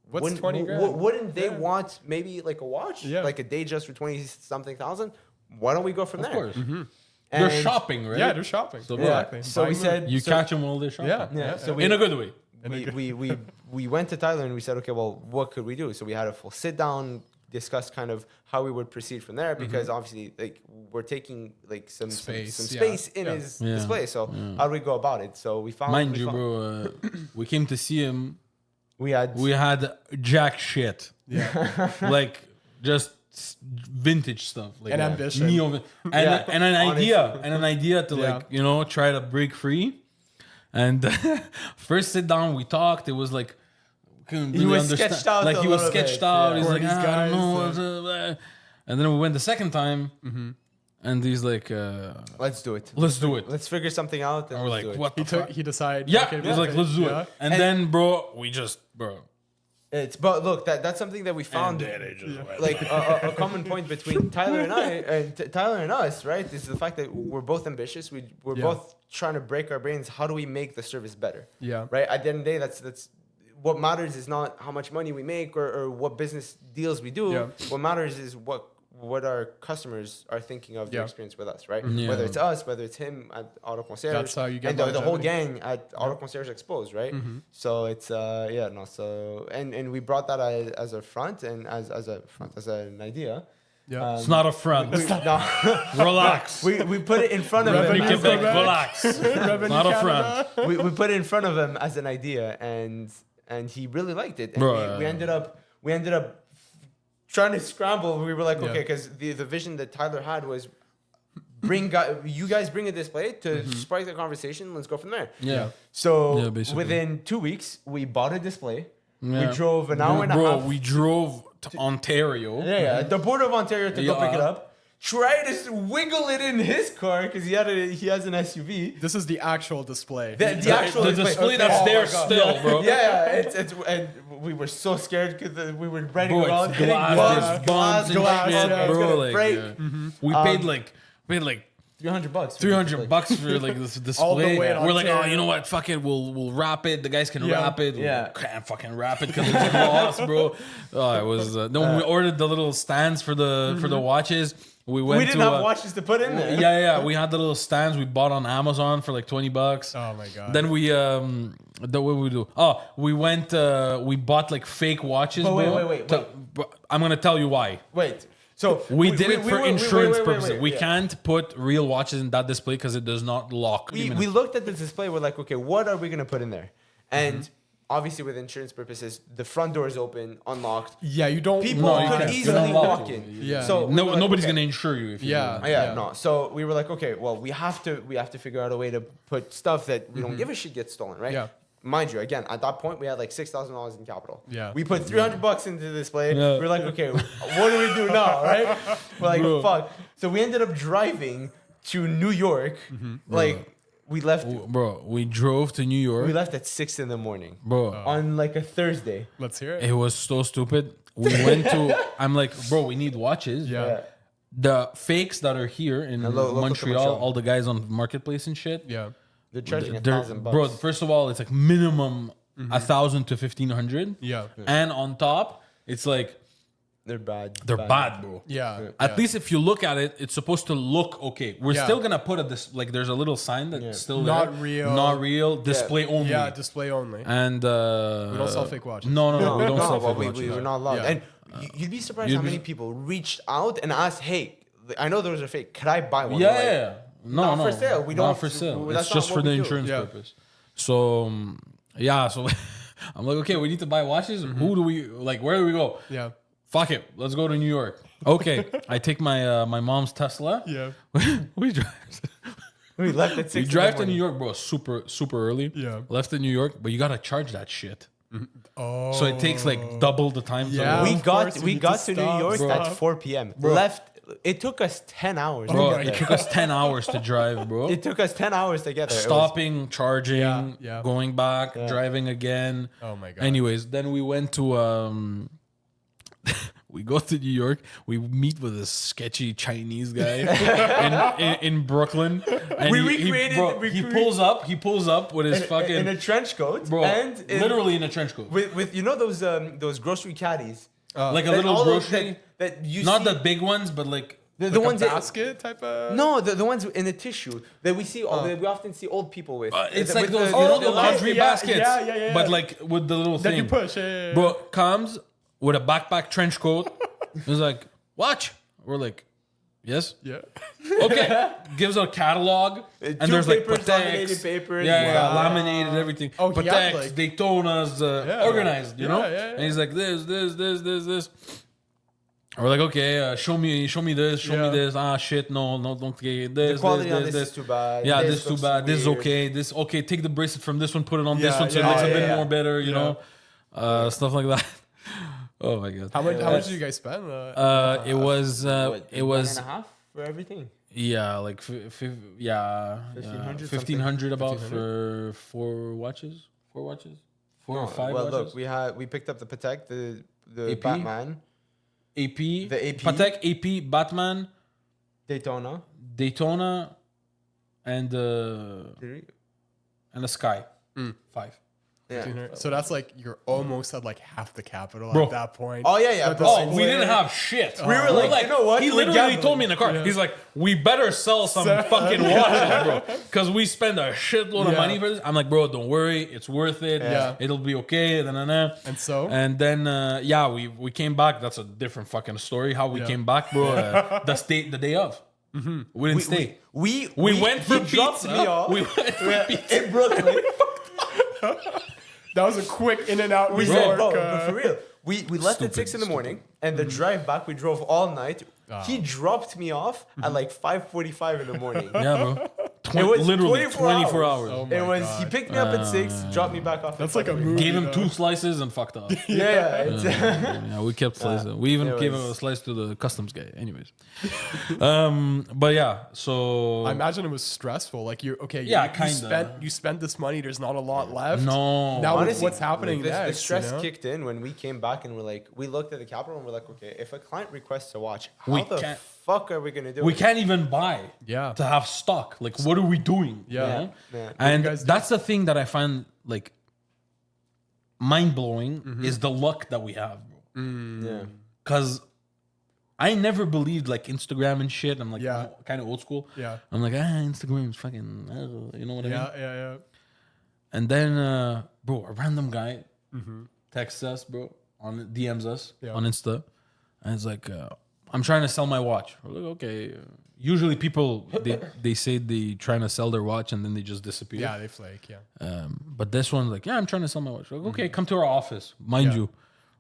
What's wouldn't- 20 w- grand? Wouldn't they want maybe like a watch, Yeah. like a Datejust for 20 something thousand? Why don't we go from Of there? course. They're And- shopping, right? Yeah, they're shopping. So, exactly. So we Buying said You so- catch them while they're shopping. Yeah. Yeah. So we, In a good way. we went to Tyler and we said, okay, well, what could we do? So we had a full sit down, discuss kind of how we would proceed from there, because obviously, like, we're taking like some Space, some yeah. space in Yeah. his Yeah. display. So how do we go about it? So we found, Mind we you, found- bro, we came to see him. we had We had jack shit. Yeah. Like, just vintage stuff. Like And ambition. Yeah, and an honestly. idea to Yeah. like, try to break free. And first sit down, we talked. It was like, couldn't He really was understand. sketched out like a he was little bit, sketched out. yeah. He's For like, these I don't guys, know. And then we went the second time, and he's like, let's do it. let's do it. Let's figure something out. And And we're let's do like, it. what the fuck? He decided. Yeah, okay, he was like, let's do yeah. it. And then, bro, But look, that's something that we found. Like a common point between Tyler and I, and Tyler and us, right, is the fact that we're both ambitious. We're Yeah. both trying to break our brains. How do we make the service better? Yeah. Right. At the end of the day, that's what matters. Is not how much money we make or what business deals we do. Yeah. What matters is what our customers are thinking of their Yeah. experience with us, right? Yeah. Whether it's us, whether it's him at Auto Concierge, That's how you get and the whole longevity. gang at Auto Concierge Exposed, right? Mm-hmm. So it's so and we brought that as a front and as an idea. Yeah. it's not a front. No, Relax. we put it in front of Revenue You him. can make Quebec. relax. Revenue Not a Canada. front. We put it in front of him as an idea, and he really liked it. And Bro, we ended up trying to scramble. We were like, Yeah. okay, because the vision that Tyler had was you guys bring a display to spark the conversation. Let's go from there. Yeah. So Yeah, basically. within 2 weeks, we bought a display. Yeah. We drove an hour and a half. We drove to Ontario. Yeah, the border of Ontario to go Yeah. pick it up. Try to wiggle it in his car because he has an SUV. This is the actual display. The actual The display Okay. that's Oh there my God. still, bro. Yeah, it's and we were so scared because we were riding Bro, around it's hitting glass, there's bumps and glass, shit, it's bro. gonna Like, break. yeah. We paid like $300. $300 for like this display. All the way in We're like, oh, Ontario. you know what? Fuck it, we'll wrap it. The guys can Yeah. wrap it. Yeah. We can't fucking wrap it because it's lost, bro. Oh, it was. Then we ordered the little stands for the watches. We went We didn't to have watches to put in there. yeah. We had the little stands we bought on Amazon for like $20. Oh my god. Then we what we do? Oh, we went. We bought like fake watches, But bro. wait. Bro, I'm gonna tell you why. Wait. So We did it for insurance purposes. We yeah. can't put real watches in that display because it does not lock. We looked at the display. We're like, okay, what are we gonna put in there? And obviously, with insurance purposes, the front door is open, unlocked. yeah, you don't. People No, you could can't. easily You're not allowed walk to. in. Yeah. So we were like, Nobody's okay. gonna insure you if you Yeah. do that. Yeah, no. So we were like, okay, well, we have to figure out a way to put stuff that we don't give a shit gets stolen, right? Yeah. Mind you, again, at that point, we had like $6,000 in capital. Yeah. We put $300 into the display. Yeah. We were like, okay, what do we do now, right? We're like, Bro. fuck. So we ended up driving to New York. Like, we left. Bro, we drove to New York. We left at 6 in the morning Bro, on like a Thursday. Let's hear it. it was so stupid. We went to. I'm like, bro, we need watches. Yeah. The fakes that are here in local to Montreal, Montreal. all the guys on Marketplace and shit. Yeah. They're charging They're- $1,000. bro, first of all, it's like minimum 1,000 to 1,500. Yeah. And on top, it's like They're bad. they're bad, bro. Yeah. At least if you look at it, it's supposed to look okay. We're Yeah. still gonna put this like there's a little sign that's still Not there. real. Not real. Display only. Yeah, display only. And We don't sell fake watches. No, we don't sell well, fake we watches. were not allowed. Yeah. And you'd be surprised You'd how be- many people reached out and asked, hey, I know those are fake. Could I buy one? Yeah, We're like, yeah. No, Not for sale. We not don't- for sale. that's It's not just what for the we do. insurance Yeah. purpose. So yeah, so I'm like, okay, we need to buy watches. Who do we like? Where do we go? Yeah. Fuck it, let's go to New York. Okay, I take my my mom's Tesla. Yeah. we drive. We left at 6 We in the drive to morning. New York, bro. Super early. Yeah. Left in New York, but you gotta charge that shit. Oh. So it takes like double the time. Yeah. To We Of got course, we we need got to to New stop, York bro. at 4 p.m. Left. It took us 10 hours. bro, to get it there. took us 10 hours to drive, bro. It took us 10 hours to get there. It was- Stopping, charging, Yeah. going back, driving again. Oh my god. Anyways, then we went to we go to New York. We meet with a sketchy Chinese guy in Brooklyn. And We he recreated- he pulls up with his fucking in a trench coat, bro, and literally in a trench coat. with you know those grocery caddies, Like a that little all those grocery. that you Not see, the big ones, but like The Like ones a that, basket type of. no, the ones in the tissue that we see, that we often see old people with. It's With like those, the- you know, the the light- laundry yeah, baskets, yeah. but like with the little That thing. you push. Yeah. Bro comes with a backpack trench coat. He's like, watch. We're like, yes. Yeah. Okay. Gives a catalog. And two there's like papers, laminated Pateks. papers. Yeah, Wow. laminated everything. Oh, he had, Pateks, like- Daytonas, organized, you know? Yeah. And he's like, this. And we're like, okay, show me this, Yeah. me this. Ah, shit, no, don't get this. The quality on this, this is too bad. Yeah, This this too looks bad. This is weird. okay. This okay. Take the bracelet from this one, put it on this Yeah, one, so yeah, it looks a yeah, bit yeah. more better. You Yeah. know, stuff like that. Oh my god. How much did you guys spend? It was What, it one was and a half for everything. yeah like 1,500 1500 about 1,500? for four watches, four or No, five well, watches. look, we picked up the Patek, the AP? Batman, AP, the AP. Patek, AP, Batman, Daytona. Daytona, and Did a Sky. Mm. 5. Yeah. So that's like you're almost at like half the capital Bro. at that point. Oh yeah. But the bro. same We didn't have shit. We were like, you know what? He We're literally gambling. told me in the car. He's like, we better sell some fucking watches, bro, because we spend a shitload of Yeah. money for this. I'm like, bro, don't worry, it's worth it. Yeah. It'll be okay. And so? and then we came back. That's a different fucking story. How we Yeah. came back, bro. The day of. We didn't stay. We went for he dropped pizza. me off We went for pizza. in Brooklyn. That was a quick in and out We New said, York. bro, but for real. We left at Stupid, 6 in the morning, and the drive back we drove all night. He dropped me off at like 5:45 in the morning. Yeah, bro. It was Literally 24 hours. Oh It my was God. he picked me up at 6, dropped me back off. That's at like a 5:30. movie. Gave him though. 2 slices and fucked off. Yeah, it's, Yeah, we kept slicing. We even it gave was- a slice to the customs guy. Anyways, but yeah. So I imagine it was stressful. Like Yeah, you kinda. spent this money. There's not a lot left. no. Now honestly, what's happening the next? stress you know? kicked in when we came back and we looked at the capital and we're like, okay, if a client requests a watch, We how the can't- fuck are we gonna do we it? can't even buy Yeah. to have stock. Like, what are we doing? Yeah. You know? Yeah. And guys do? that's the thing that I find like mind blowing is the luck that we have, bro. Yeah. Because I never believed like Instagram and shit. I'm like Yeah. kind of old school. Yeah. I'm like, Instagram is fucking, you know what I mean? Yeah. And then, bro, a random guy texts us, bro, DMs us Yeah. on Insta, and it's like, I'm trying to sell my watch. We're like, okay. Usually people they say they trying to sell their watch and then they just disappear. Yeah, they flake. Yeah. But this one's like, yeah, I'm trying to sell my watch. We're like, okay, come to our office, mind Yeah. you.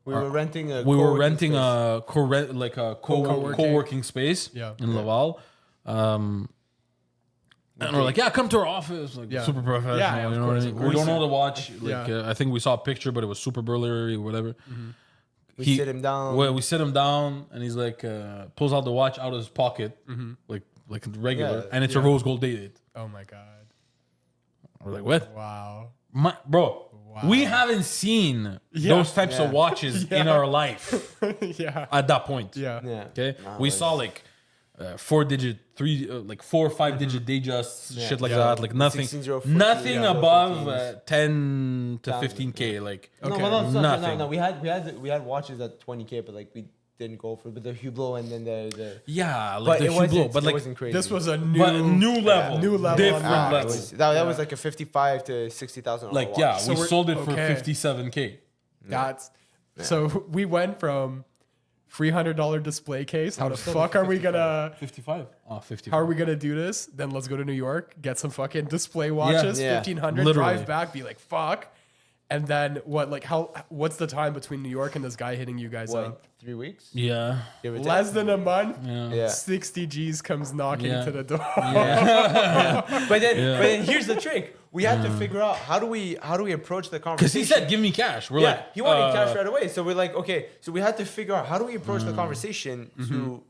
We were renting a We were co-working renting space. a Co-working. co-working space Yeah. in Laval. And we're like, yeah, come to our office. Like, Yeah. super professional. Yeah, of you know what I course, mean? of We don't course. know the watch. Like, Yeah. I think we saw a picture, but it was super blurry or whatever. We sit him down. Well, we sit him down, and he's like, pulls out the watch out of his pocket, like regular, Yeah. and it's a rose gold dated. Oh my god. We're like, what? Wow. Bro, Wow. we haven't seen Yeah. those types of Yeah. watches in our life Yeah. at that point. Yeah. Yeah. Okay, No, we it's- saw like 4-digit, 4 or 5-digit day just shit like Yeah. that, like nothing, 16,014, nothing yeah. above 14s. 10 to Down. 15K. Like, Okay. No, well, no, Nothing. no. We had watches at 20K, but like we didn't go for. But the Hublot and then the. yeah, like But the it wasn't. Hublot, but It like, wasn't crazy. This was a but new level, new level different on that. It level. was, that was like a 55 to 60,000. Like, watch. yeah, So we we're- sold it for okay. 57K. That's so we went from $300 display case. How the fuck are we gonna 55. Oh, 55. how are we gonna do this? Then let's go to New York, get some fucking display watches, Yeah. 1,500, Literally. drive back, be like, fuck. And then what, like, what's the time between New York and this guy hitting you guys What, up? 3 weeks? Yeah. Give or take? Less than a month, Yeah. Yeah. 60 G's comes knocking Yeah. to the door. But then here's the trick. We had to figure out how do we approach the Because conversation. he said, give me cash. We're yeah, like, he wanted cash right away. So we're like, okay. So we had to figure out how do we approach the conversation to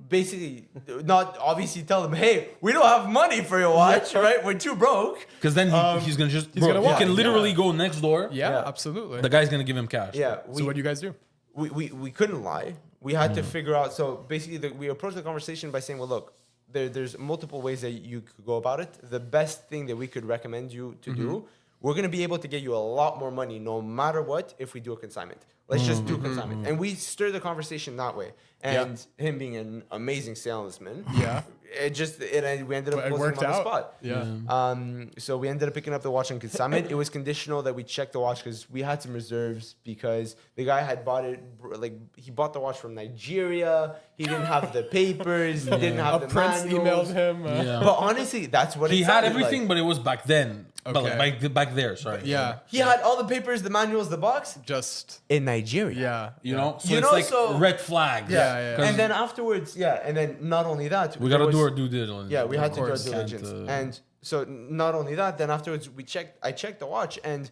basically not obviously tell them, hey, we don't have money for your watch, right? We're too broke. Because then he's going to just, gonna he walk. can literally Yeah. go next door. Yeah, Yeah. absolutely. The guy's going to give him cash. Yeah. So what do you guys do? We couldn't lie. We had to figure out. So basically, we approached the conversation by saying, well, look, there's multiple ways that you could go about it. The best thing that we could recommend you to do we're going to be able to get you a lot more money no matter what if we do a consignment. Let's just do consignment. And we stir the conversation that way. And him being an amazing salesman, we ended up It closing worked him on the out. spot. Yeah. So we ended up picking up the watch on consignment. It was conditional that we checked the watch because we had some reserves because the guy had bought it, like he bought the watch from Nigeria. He didn't have the papers. He didn't have A the prince manuals. emailed him. Yeah. But honestly, that's what He it had sounded everything, like. but it was back then. But Okay. like back there, sorry. Yeah. He had all the papers, the manuals, the box Just, in Nigeria. yeah. You know? So You it's know, like so- red flags. Yeah. 'Cause And then afterwards, and then not only that, we there gotta was- do our due diligence. Yeah, we had to do our course. diligence. Can't, And so not only that, then afterwards I checked the watch and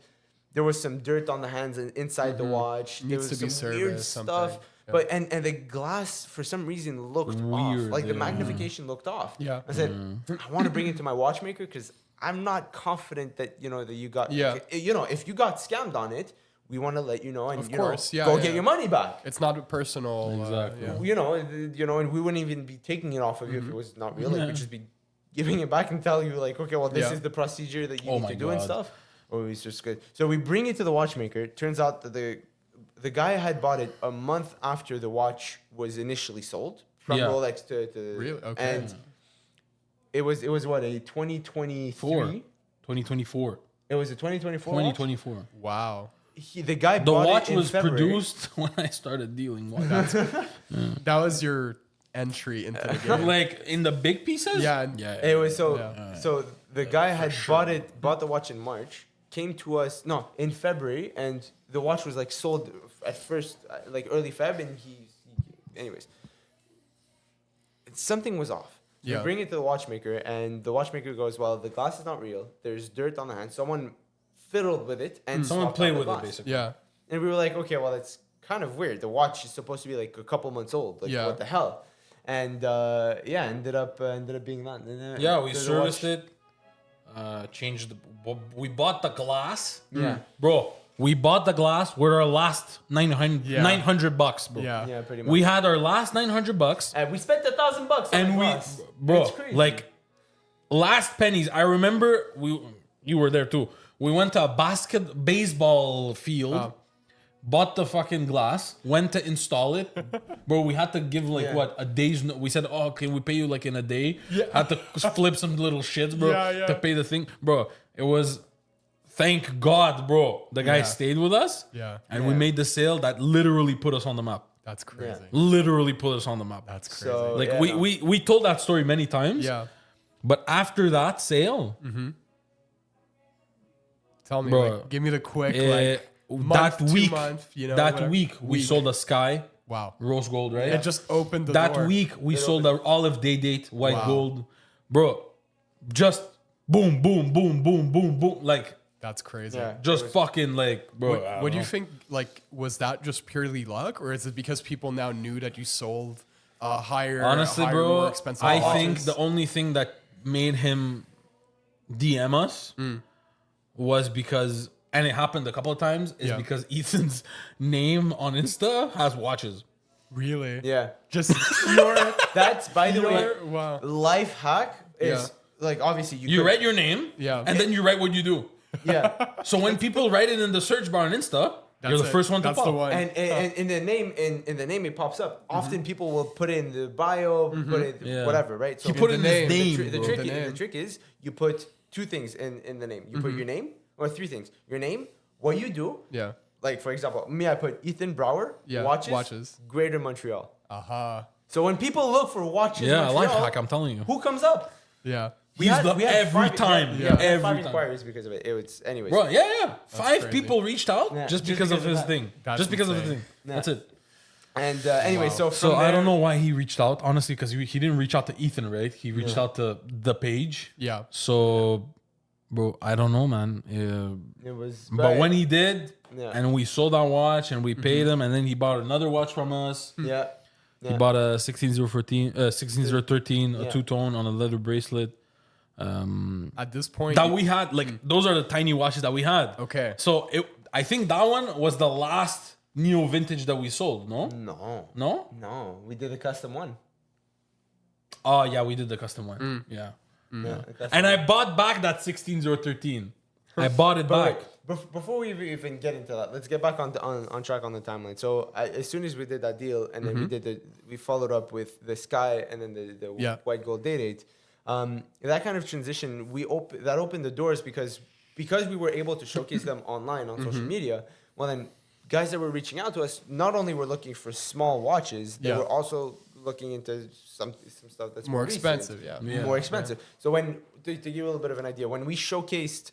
there was some dirt on the hands and inside the watch. There Needs was to be some weird serviced, stuff. something. Yeah. But and the glass for some reason looked off. Weird, Like the yeah. magnification looked off. Yeah. I said, I want to bring it to my watchmaker because I'm not confident that that you got Yeah. if you got scammed on it, we want to let you know and Of course, go get yeah. your money back. It's not a personal. Exactly. And we wouldn't even be taking it off of you if it was not real. Like we'd just be giving it back and tell you like, okay, well, this Yeah. is the procedure that you Oh need my to do and God. stuff. Or it's just good. So we bring it to the watchmaker. Turns out that the guy had bought it a month after the watch was initially sold from Yeah. Rolex to Really? Okay. and it was what, a 2023? 2024. It was a 2024 watch? 2024. Wow. The guy The bought watch it in was February. produced when I started dealing with that. That was your entry into the game. Like in the big pieces? Yeah. Yeah. It was so Yeah. so the guy had bought the watch in March, came to us in February, and the watch was like sold at first like early Feb, and anyways, something was off. So Yeah. we bring it to the watchmaker, and the watchmaker goes, "Well, the glass is not real. There's dirt on the hand. Someone fiddled with it and Someone swapped played out the with it, glass." basically. Yeah. And we were like, okay, well, it's kind of weird. The watch is supposed to be like a couple months old. Like, Yeah. what the hell? And ended up being that. And, Yeah, we the serviced watch- it. Changed we bought the glass. Yeah. Bro, we bought the glass with our last 900, Yeah. 900 bucks, bro. Yeah. Yeah, pretty much. We had our last 900 bucks. And we spent $1,000 on And the we, glass. bro, It's crazy. like last pennies. I remember you were there too. We went to a baseball field, bought the fucking glass, went to install it, bro. We had to give like Yeah. what, a day's. We said, oh, can we pay you like in a day? Had to flip some little shits, bro, Yeah. to pay the thing, bro. It was. Thank God, bro. The guy Yeah. stayed with us, Yeah. and we Yeah. made the sale that literally put us on the map. That's crazy. Literally put us on the map. That's crazy. So, Like yeah, no. we told that story many times. yeah. But after that sale, Tell me, Bro. like, give me the quick, that month, 2 week, month, that whatever. week we sold a Sky Wow. rose gold, right? It just opened the that door. week we sold an olive day date white Wow. gold, bro. Just boom, boom, boom, boom, boom, boom, like That's crazy. Yeah. just fucking like, bro. What do you think? Like, was that just purely luck, or is it because people now knew that you sold Honestly, higher, bro, more expensive I watches? think the only thing that made him DM us was because, and it happened a couple of times, is Yeah. because Ethan's name on Insta has watches. really, Yeah. just That's, by the way, wow, life hack is Yeah. like, obviously, You could- write your name, Yeah. and then you write what you do. Yeah. So when people write it in the search bar on Insta, you're the it. first one to That's pop. the one. And in the name, in the name, it pops up. Often people will put in the bio, put it Yeah. whatever, right? So He put the in name, his the, name. tri- the, bro. trick, The the name. trick is you put two things in the name. You put your name, or three things. Your name, what you do. yeah, Like, for example, me, I put Ethan Brower, Yeah, watches, watches. Greater Montreal. aha, So when people look for watches, Yeah, Montreal, life hack, I'm telling you. who comes up? yeah, He's every time. We had Every five time. inquiries because of it. It was, anyways. Bro, yeah. Five crazy. people reached out Yeah, just just because of because his of that. thing. That's Just because of the insane. thing. Yeah. That's it. And anyway, so from So I there- don't know why he reached out, honestly, because he didn't reach out to Ethan, right? He reached out to the page. yeah. So, bro, I don't know, man. It was, But when he did, Yeah. and we sold that watch, and we paid him, and then he bought another watch from us. yeah, He bought a 16013, a Yeah. two-tone on a leather bracelet. At this point, That we had, like, those are the tiny watches that we had. Okay. So I think that one was the last neo vintage that we sold, no? no, No? we did a custom one. Oh, yeah, we did the custom one. Yeah. Yeah, a custom And I bought back that 16013. I bought it But back. wait, before we even get into that, let's get back on track on the timeline. So as soon as we did that deal, and then we followed up with the Sky and then the Yeah. white gold day date. That kind of transition that opened the doors because we were able to showcase them online on social media. Well, then guys that were reaching out to us not only were looking for small watches, they Yeah. were also looking into some stuff that's More recent, expensive, yeah. more expensive. So when to give you a little bit of an idea, when we showcased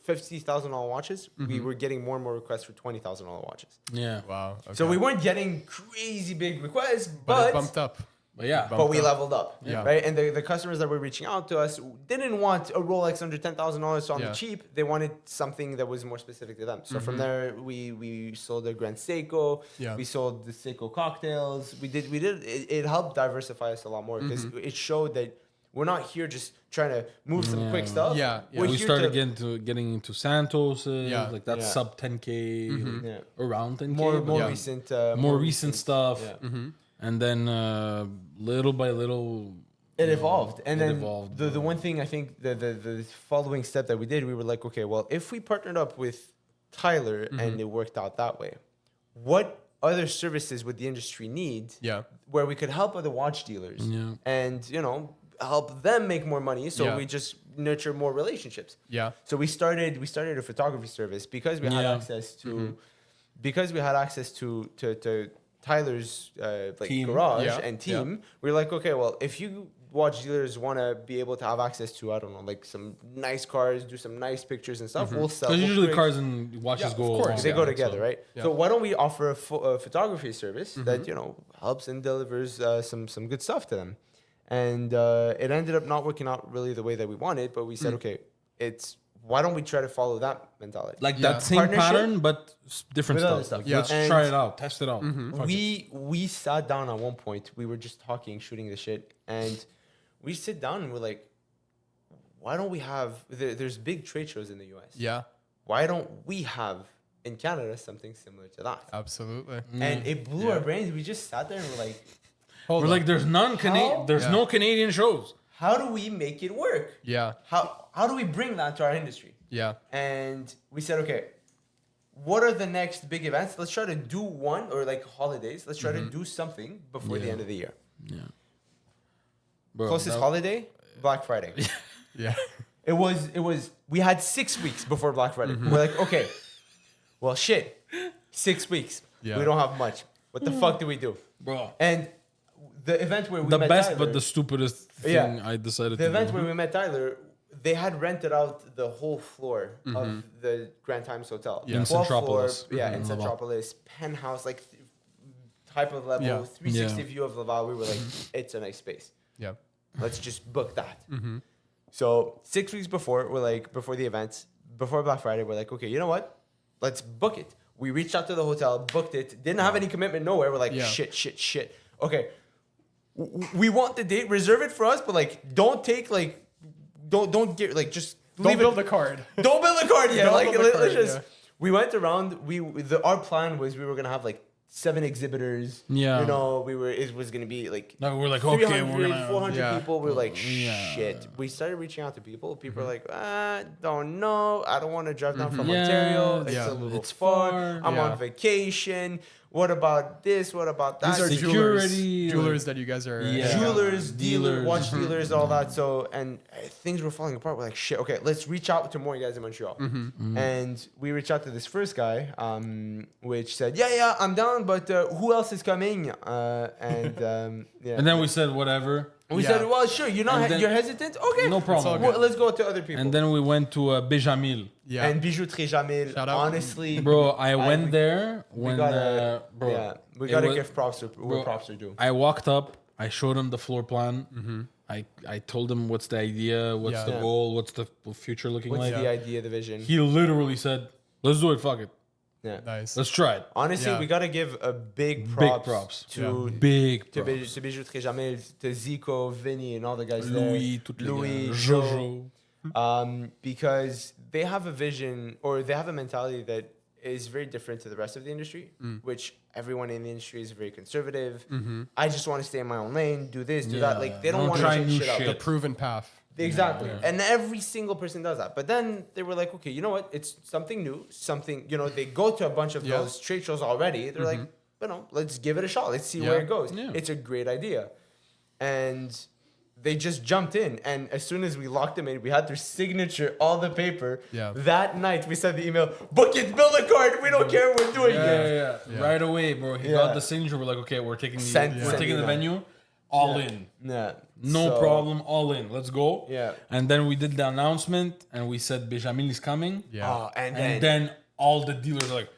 $50,000 watches, we were getting more and more requests for $20,000 watches. Yeah. Wow. Okay. So we weren't getting crazy big requests, but it bumped up. But yeah. but we up. leveled up, Yeah. right? And the customers that were reaching out to us didn't want a Rolex under $10,000 on the Yeah. cheap. They wanted something that was more specific to them. So from there, we sold the Grand Seiko. Yeah. We sold the Seiko cocktails. It helped diversify us a lot more because it showed that we're not here just trying to move some quick stuff. Yeah, yeah. We're We here started to- getting into Santos, Yeah. like that's Yeah. sub 10K, like Yeah. around 10K. more but yeah. recent, more recent stuff. Yeah. And then little by little, It evolved, and it then evolved, the one thing I think the following step that we did, we were like, okay, well, if we partnered up with Tyler and it worked out that way, what other services would the industry need? Yeah. Where we could help other watch dealers, Yeah. and help them make more money, so Yeah. we just nurture more relationships. Yeah. So we started a photography service because we had Yeah. access to Tyler's Team. garage Yeah. and team. We're like, okay, well, if you watch dealers want to be able to have access to, I don't know, like some nice cars, do some nice pictures and stuff, we'll sell. because we'll usually create- cars and watches Yeah, of go course. along. they go Yeah, together, so- right? Yeah. So why don't we offer a photography service that helps and delivers some good stuff to them? And it ended up not working out really the way that we wanted, but we said, okay, why don't we try to follow that mentality? Like Yeah. that same Partnership pattern, but different with other stuff. stuff. Yeah. Let's And try it out, test it out. Fuck it. we sat down at one point. We were just talking, shooting the shit, and we sit down and we're like, why don't we have? There's big trade shows in the U.S. Yeah. Why don't we have in Canada something similar to that? Absolutely. And it blew our brains. We just sat there and we're like, Hold We're on. like, there's none How? Canadian. There's Yeah. no Canadian shows. how do we make it work? Yeah. How do we bring that to our industry? Yeah. And we said, okay, what are the next big events? Let's try to do one, or like holidays. Let's try to do something before the Yeah. end of the year. Yeah. Bro, Closest that- holiday, Black Friday. Yeah. It was. We had 6 weeks before Black Friday. We're like, okay, well, shit, 6 weeks. Yeah. We don't have much. What the fuck do we do? bro. And the event where we The met best, Tyler, but the stupidest thing Yeah. I decided the to event do. where we met Tyler, they had rented out the whole floor of the Grand Times Hotel. Yeah. In 12th floor, Centropolis. yeah, in Mhm. Laval. Centropolis, penthouse, like type of level, Yeah. 360 Yeah. view of Laval. We were like, it's a nice space. Yeah. Let's just book that. So 6 weeks before, we're like, before the event, before Black Friday, we're like, okay, you know what? Let's book it. We reached out to the hotel, booked it, didn't have any commitment nowhere. We're like, Yeah. shit. Okay, we want the date, reserve it for us, but like, don't take like, don't get like, just Don't leave build it. the card. Don't build the card yet. Don't Like, build the let's card, just. yeah. We went around. Our plan was we were gonna have like 7 exhibitors. Yeah. You know, it was gonna be like. No, we're like, okay, 300, we're gonna. 400 Yeah. people. We're like, Yeah. shit. We started reaching out to people. People are like, don't know. I don't want to drive down from Yeah, Ontario. It's yeah. a little It's far. far. I'm Yeah. on vacation. What about this? What about that? These are Security, jewelers that you guys are. Yeah. Jewelers, dealers, Dealers. watch dealers, all that. So, and things were falling apart. We're like, shit, okay, let's reach out to more guys in Montreal. And we reached out to this first guy, which said, yeah, I'm down, but who else is coming? Yeah. And then we said whatever. we Yeah. said, well, sure, you're hesitant? Okay. No problem. Well, let's go to other people. And then we went to Béjamil. Yeah. And Bijouterie Jamil, Shout out. honestly. Bro, I went there we when, gotta, bro. yeah, we it gotta was- give props to where bro, props are due. I walked up, I showed him the floor plan. I told him what's the idea, what's Yeah. the Yeah. goal, what's the future looking What's like. the idea, the vision? He literally said, let's do it, fuck it. Yeah. Nice. Let's try it. Honestly, Yeah. we gotta give a big Big props, props. to Big to, props. to Bijouterie Jamil, to Zico, Vinny, and all the guys Louis, there. toutes les Louis, gars. Joe, Jojo. because they have a vision or they have a mentality that is very different to the rest of the industry, which everyone in the industry is very conservative. I just want to stay in my own lane, do this, do Yeah. that. Like they don't Don't want to try change new shit up. shit. The proven path. Exactly. And every single person does that. But then they were like, okay, you know what? It's something new, something, they go to a bunch of those trade shows already. They're like, let's give it a shot. Let's see where it goes. Yeah. It's a great idea. And they just jumped in. And as soon as we locked them in, we had their signature on the paper. Yeah. That night, we sent the email, book it, build a card. We don't care. We're doing it. Yeah. Right away, bro. He got the signature. We're like, okay, we're taking the venue. All in. Yeah. No problem, all in. Let's go. Yeah. And then we did the announcement and we said Benjamin is coming. Yeah. And then all the dealers are like,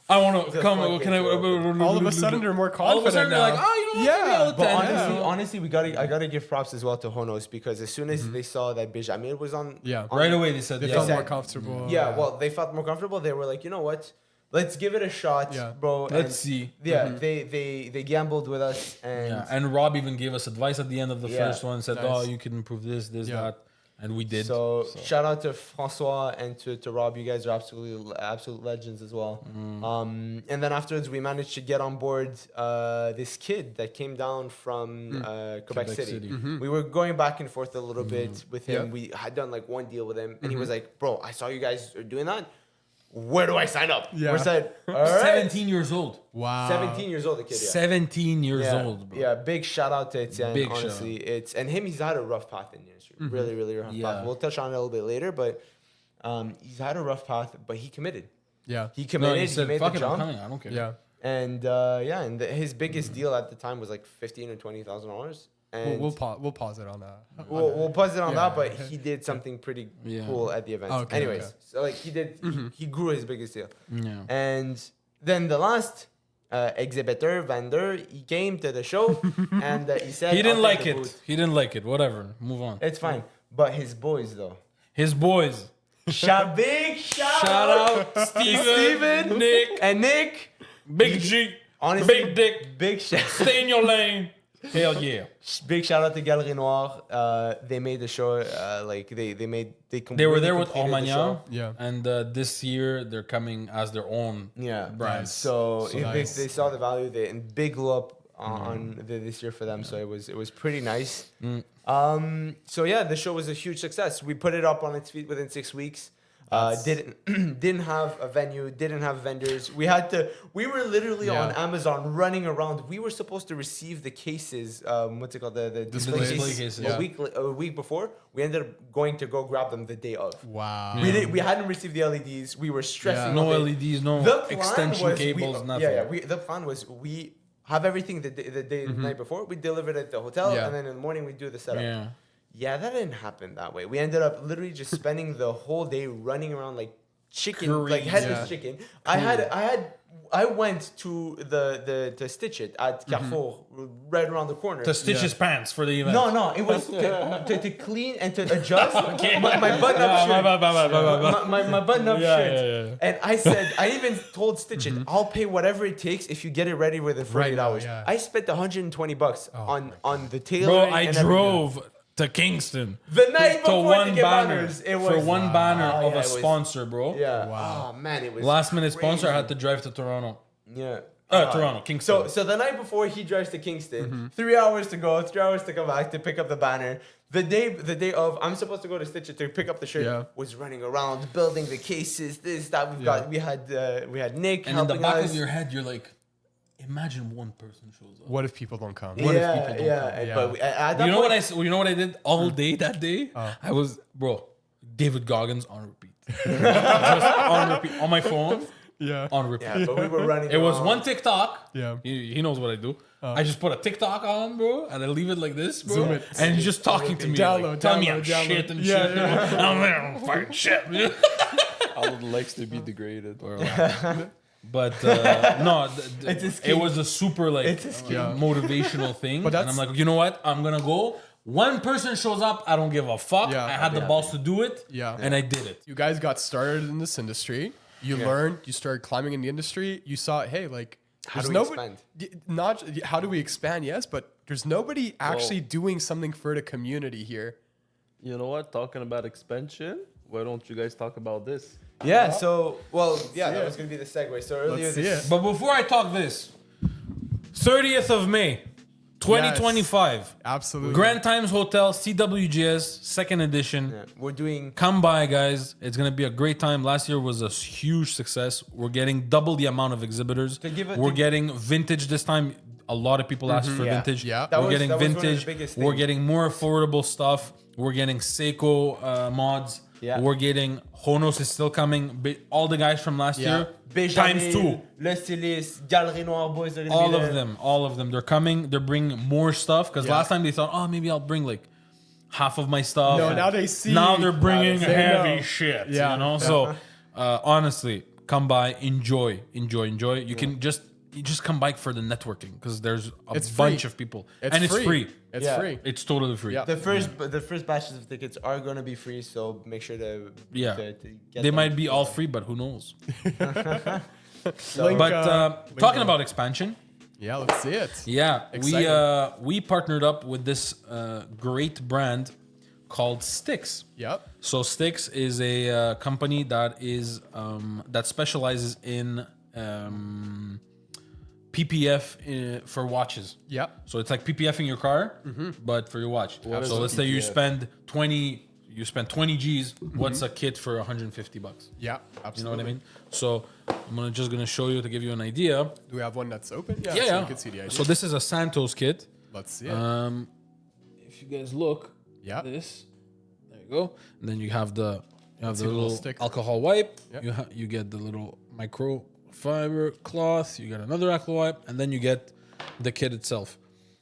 I want to come. fucking Can I? All of a sudden, they're more All of a sudden, confident they're now. like, oh, you know what? Yeah, Maybe I'll But attend. honestly, I gotta give props as well to Honos because as soon as they saw that Benjamin was on, Yeah. on- Right away, they said, They yeah. felt more Exactly. comfortable. yeah, well, they felt more comfortable. They were like, you know what? Let's give it a shot, Yeah. bro. Let's And see. Yeah, they gambled with us, and Yeah. And Rob even gave us advice at the end of the Yeah. first one. Said, Nice. oh, you can improve this, Yeah. that. And we did. so shout out to Francois and to Rob. You guys are absolute legends as well. Mm. And then afterwards, we managed to get on board this kid that came down from Quebec City. City. We were going back and forth a little bit with him. Yeah. We had done like one deal with him, and he was like, "Bro, I saw you guys are doing that. Where do I sign up?" Yeah. We said, "All right." 17 years old. Wow. 17 years old, the kid. Yeah. 17 years Yeah, old, bro. yeah, big shout out to Etienne. Big honestly, he's had a rough path in the industry. Really, really rough Yeah. path. We'll touch on it a little bit later, but he's had a rough path. But he committed. Yeah. He No, committed. he he said, made fuck the it, I'm jump. coming. I don't care. Yeah. And his biggest deal at the time was like $15,000 or $20,000. And We'll pause it on that. we'll pause it on Yeah. that, but he did something pretty Yeah. cool at the event. Oh, okay, Anyways, okay. so like he grew his biggest deal. Yeah. And then the last exhibitor, vendor, he came to the show and he said He didn't "I'll like take the it. booth." He didn't like it. Whatever. Move on. It's fine. But his boys though. His boys. Big shout Shout out Steven, Nick, and Nick. Big G, Honestly, Big Dick. Big shout. Stay in your lane. Hell yeah. Big shout out to Galerie Noire. They made the show. They were there with completed the show. Almania. Yeah. And this year they're coming as their own Yeah. brand. So if nice. they saw the value, and big low up on this year for them. So it was pretty nice. So yeah, the show was a huge success. We put it up on its feet within 6 weeks. Didn't have a venue, didn't have vendors. We were literally Yeah. on Amazon running around. We were supposed to receive the cases, what's it called, the display Displays. cases, Yeah. a week before. We ended up going to go grab them the day of. Wow. We hadn't received the LEDs. We were stressing. Yeah. No all day. LEDs, no The plan extension was cables, nothing. The plan was we have everything the night before. We deliver it at the hotel, Yeah. and then in the morning we do the setup. Yeah. Yeah, that didn't happen that way. We ended up literally just spending the whole day running around like chicken, like Curry. headless Yeah. chicken. I went to to stitch it at Carrefour, right around the corner. To stitch his pants for the event. No, it was to clean and to adjust my button-up shirt. My button-up Yeah, shirt. yeah. And I said, I even told Stitch it, I'll pay whatever it takes if you get it ready within 48 Right now, hours. yeah. I spent $120 on the tailoring. Bro, I and everything. drove to Kingston The night to before one to get banner banners. It for was one banner Oh, of yeah, a it was- sponsor, bro. Yeah. Wow. Oh man, it was Last minute sponsor. I crazy. had to drive to Toronto. Yeah. Toronto, Kingston. So the night before he drives to Kingston, 3 hours to go, 3 hours to come back to pick up the banner. The day of, I'm supposed to go to Stitch It to pick up the shirt. Yeah. Was running around building the cases. This that we had Nick And in helping the back us. of your head, you're like, imagine one person shows up. What if people don't come? What if people don't yeah, come? But at that You know what point, you know what I did all day that day? I was, bro, David Goggins on repeat. Just on repeat on my phone. Yeah. On repeat. Yeah, but we were running. It was around. one TikTok. Yeah. He knows what I do. I just put a TikTok on, bro, and I leave it like this, bro. Zoom it. And he's just talking to me, Download, like, telling me I'm download. shit and Yeah, shit. yeah. I'm there, I'm fucking shit. Allan likes to be degraded. But no, It's a it scheme. was a super like It's a scheme. motivational thing. But And I'm like, you know what? I'm gonna go. One person shows up, I don't give a fuck. Yeah. I had the balls to do it. Yeah. And I did it. You guys got started in this industry. You learned. You started climbing in the industry. You saw, hey, like, How there's do we nobody- expand? Not how do we expand? Yes, but there's nobody actually doing something for the community here. You know what? Talking about expansion, why don't you guys talk about this? Yeah. So that was gonna be the segue. So earlier Let's see this it. But before I talk this, 30th of May, 2025. Absolutely. Grand Times Hotel, CWGS, second edition. Yeah. We're doing. Come by, guys. It's going to be a great time. Last year was a huge success. We're getting double the amount of exhibitors. We're getting vintage this time. A lot of people asked for Yeah. vintage. Yeah. That We're was- getting that was one of the vintage. biggest We're things. getting more affordable stuff. We're getting Seiko mods. Yeah. We're getting Honos is still coming. All the guys from last year times 2. Le Stylist, Galerie Noire Boys. They're gonna All be of there. them. All of them. They're coming. They're bringing more stuff because last time they thought, oh, maybe I'll bring like half of my stuff. No, now they see. Now they're bringing They heavy know. shit. Yeah. You know. So honestly, come by, enjoy. You can just come by for the networking because there's a It's bunch free. of people It's and it's free. It's Yeah. free. It's totally free. Yeah. The first batches of tickets are gonna be free, so make sure to Yeah. to get They them. might be all free, but who knows? Link, But link talking up. about expansion, Yeah, let's see it. yeah, Exciting. we partnered up with this great brand called Styx. Yep. So Styx is a company that is that specializes in PPF for watches. Yep. So it's like PPF in your car, but for your watch. is So a let's say you PPF? spend 20 G's. What's a kit for $150? Yeah. Absolutely. You know what I mean? So I'm just gonna show you to give you an idea. Do we have one that's open? Yeah, so yeah. you can see the idea. So this is a Santos kit. Let's see it. If you guys look, Yeah. this, there you go. And then you have the see the little little sticker. alcohol wipe. Yep. You get the little microfiber cloth. You get another alcohol wipe, and then you get the kit itself.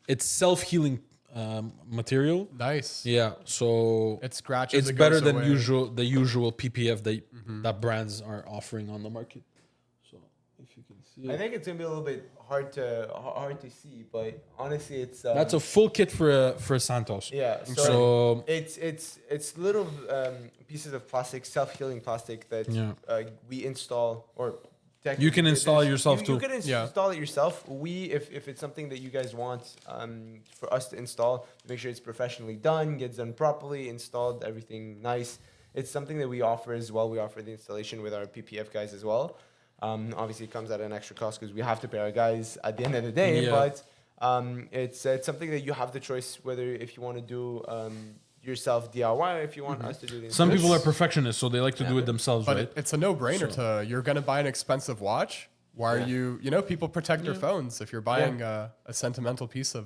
It's self-healing material. Nice. Yeah, so It scratches. it's it better goes than away. the usual PPF that brands are offering on the market. So if you can see I it. think it's gonna be a little bit hard to see, but honestly, it's That's a full kit for Santos. yeah. So It's little pieces of plastic, self-healing plastic that Yeah. we install or. You can install it yourself You too. can Yeah. install it yourself. If it's something that you guys want for us to install, make sure it's professionally done, gets done properly, installed, everything nice. It's something that we offer as well. We offer the installation with our PPF guys as well. Obviously, it comes at an extra cost because we have to pay our guys at the end of the day. Yeah. But it's something that you have the choice whether if you want to do yourself DIY or if you want us to do the some people are installation. perfectionists, so they like to do it themselves, But right? it's a no-brainer to you're gonna buy an expensive watch. Why are you? You know, people protect their phones. If you're buying a sentimental piece of,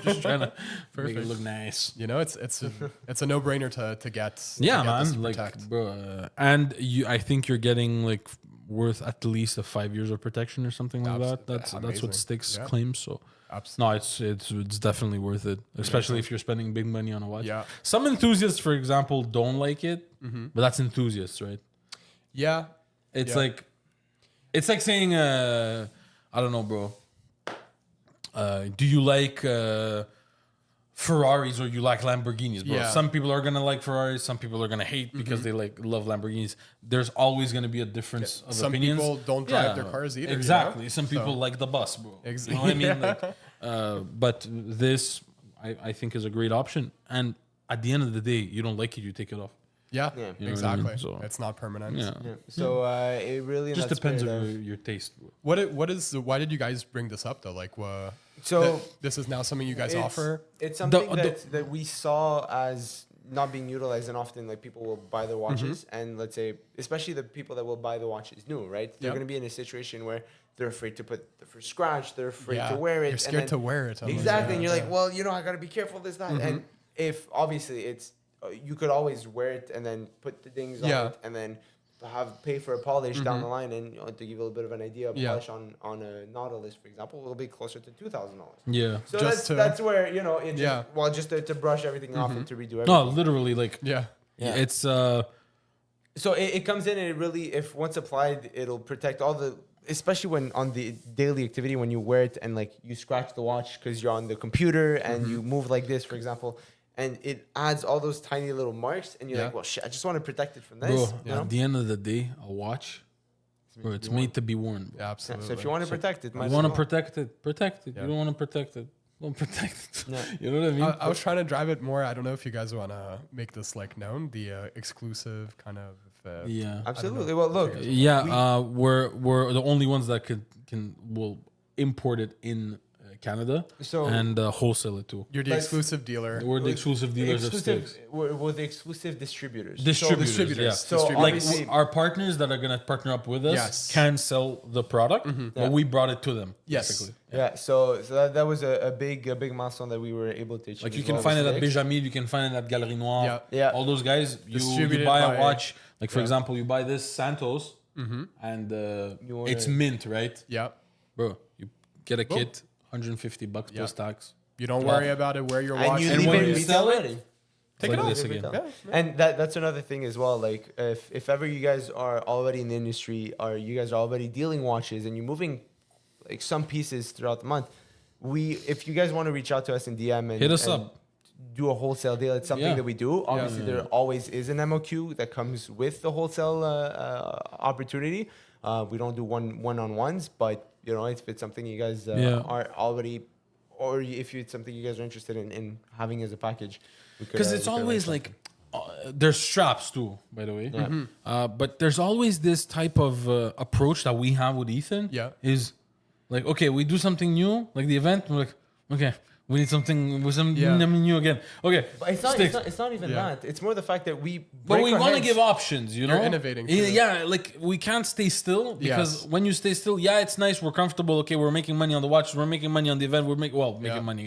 Just trying to make it look nice. you know, it's a no-brainer to get. Yeah, to get this to man. Like, protect. bro, and I think you're getting like worth at least 5 years of protection or something like that. That's Amazing. what Styx Yeah. claims. So Absolutely. no, it's definitely worth it, especially if you're spending big money on a watch. Yeah. Some enthusiasts, for example, don't like it, but that's enthusiasts, right? Yeah. It's Yeah. like, it's like saying, I don't know, bro. Do you like Ferraris or you like Lamborghinis, bro? Yeah. Some people are gonna like Ferraris. Some people are gonna hate because they love Lamborghinis. There's always gonna be a difference of Some opinions. people don't drive their cars either, you know? Exactly. Some people So- like the bus, bro. Ex- You know what I mean? Like, but this, I think, is a great option. And at the end of the day, you don't like it, you take it off. Yeah. Yeah. You know what I Exactly. mean? So- It's not permanent. Yeah. Yeah. So it really in Just that depends spirit on of- your taste. Bro. Why did you guys bring this up though? Like, So this is now something you guys it's- offer. It's something The- that we saw as not being utilized, and often like people will buy the watches, Mm-hmm. and let's say especially the people that will buy the watches new, right? They're Yep. going to be in a situation where they're afraid to put the first scratch, they're afraid Yeah. to wear it, You're scared to wear it. almost, Exactly, yeah. and you're like, well, you know, I got to be careful this that, Mm-hmm. and if obviously it's you could always wear it and then put the things Yeah. on it and then pay for a polish down the line, and to give you a little bit of an idea, a Yeah. polish on a Nautilus, for example, will be closer to $2,000. Yeah. So Just to- that's where, you know, it just, Yeah. well, just to brush everything off and to redo everything. No, literally, like, Yeah. Yeah. it's So it comes in and it really, if once applied, it'll protect all the, especially when on the daily activity, when you wear it and like you scratch the watch because you're on the computer and you move like this, for example, and it adds all those tiny little marks, and you're Yeah. like, well, shit, I just want to protect it from this. bro. You know? At the end of the day, a watch, bro, it's made to be worn. Bro. Yeah, Yeah, absolutely. so if you want to protect it, You might want to as well. protect it, protect it. Yeah. You don't want to protect it, don't protect it. Yeah. You know what I mean? I was trying to drive it more. I don't know if you guys want to make this like known, the exclusive kind of. yeah. Absolutely. Well, look, Yeah, we're the only ones that will import it in Canada, So- and wholesale it too. You're the But- exclusive dealer. We're the exclusive dealers of sticks. We're the exclusive distributors. Distributors, yeah. So Distributors. Like obviously- our partners that are gonna partner up with us Yes. can sell the product, but Yeah. we brought it to them. Yes. Basically. Yeah, so that was a big milestone that we were able to achieve. Like you as can well find it with at sticks. Benjamin, you can find it at Galerie Noire. Yeah. Yeah. All those guys, you Distributed buy by- a watch. Like for Yeah. example, you buy this Santos, and You wanna- it's mint, right, Yeah. bro? You get a kit, $150 Yeah. plus tax. You don't worry about it where you're And watching. you And leave when it you retail sell it, ready. Take like it off. this again. Yeah. And that's another thing as well. Like if ever you guys are already in the industry, or you guys are already dealing watches, and you're moving like some pieces throughout the month, if you guys want to reach out to us in DM and Hit us and up. do a wholesale deal, it's something Yeah. that we do. Obviously, there always is an MOQ that comes with the wholesale opportunity. We don't do one-on-ones, but you know, if it's something you guys Yeah. are already, or if it's something you guys are interested in having as a package, Because it's always like there's straps too, by the way. But there's always this type of approach that we have with Ethan. Yeah. Is like, okay, we do something new, like the event. We're like, okay, we need something with some Yeah. new again. Okay, But it's not, sticks. it's not even Yeah. that. It's more the fact that we. But break we our want to heads. give options, you know. You're innovating Yeah, too. yeah, like we can't stay still because Yes. when you stay still, yeah, it's nice, we're comfortable. Okay, we're making money on the watch, we're making money on the event, making Yeah. money.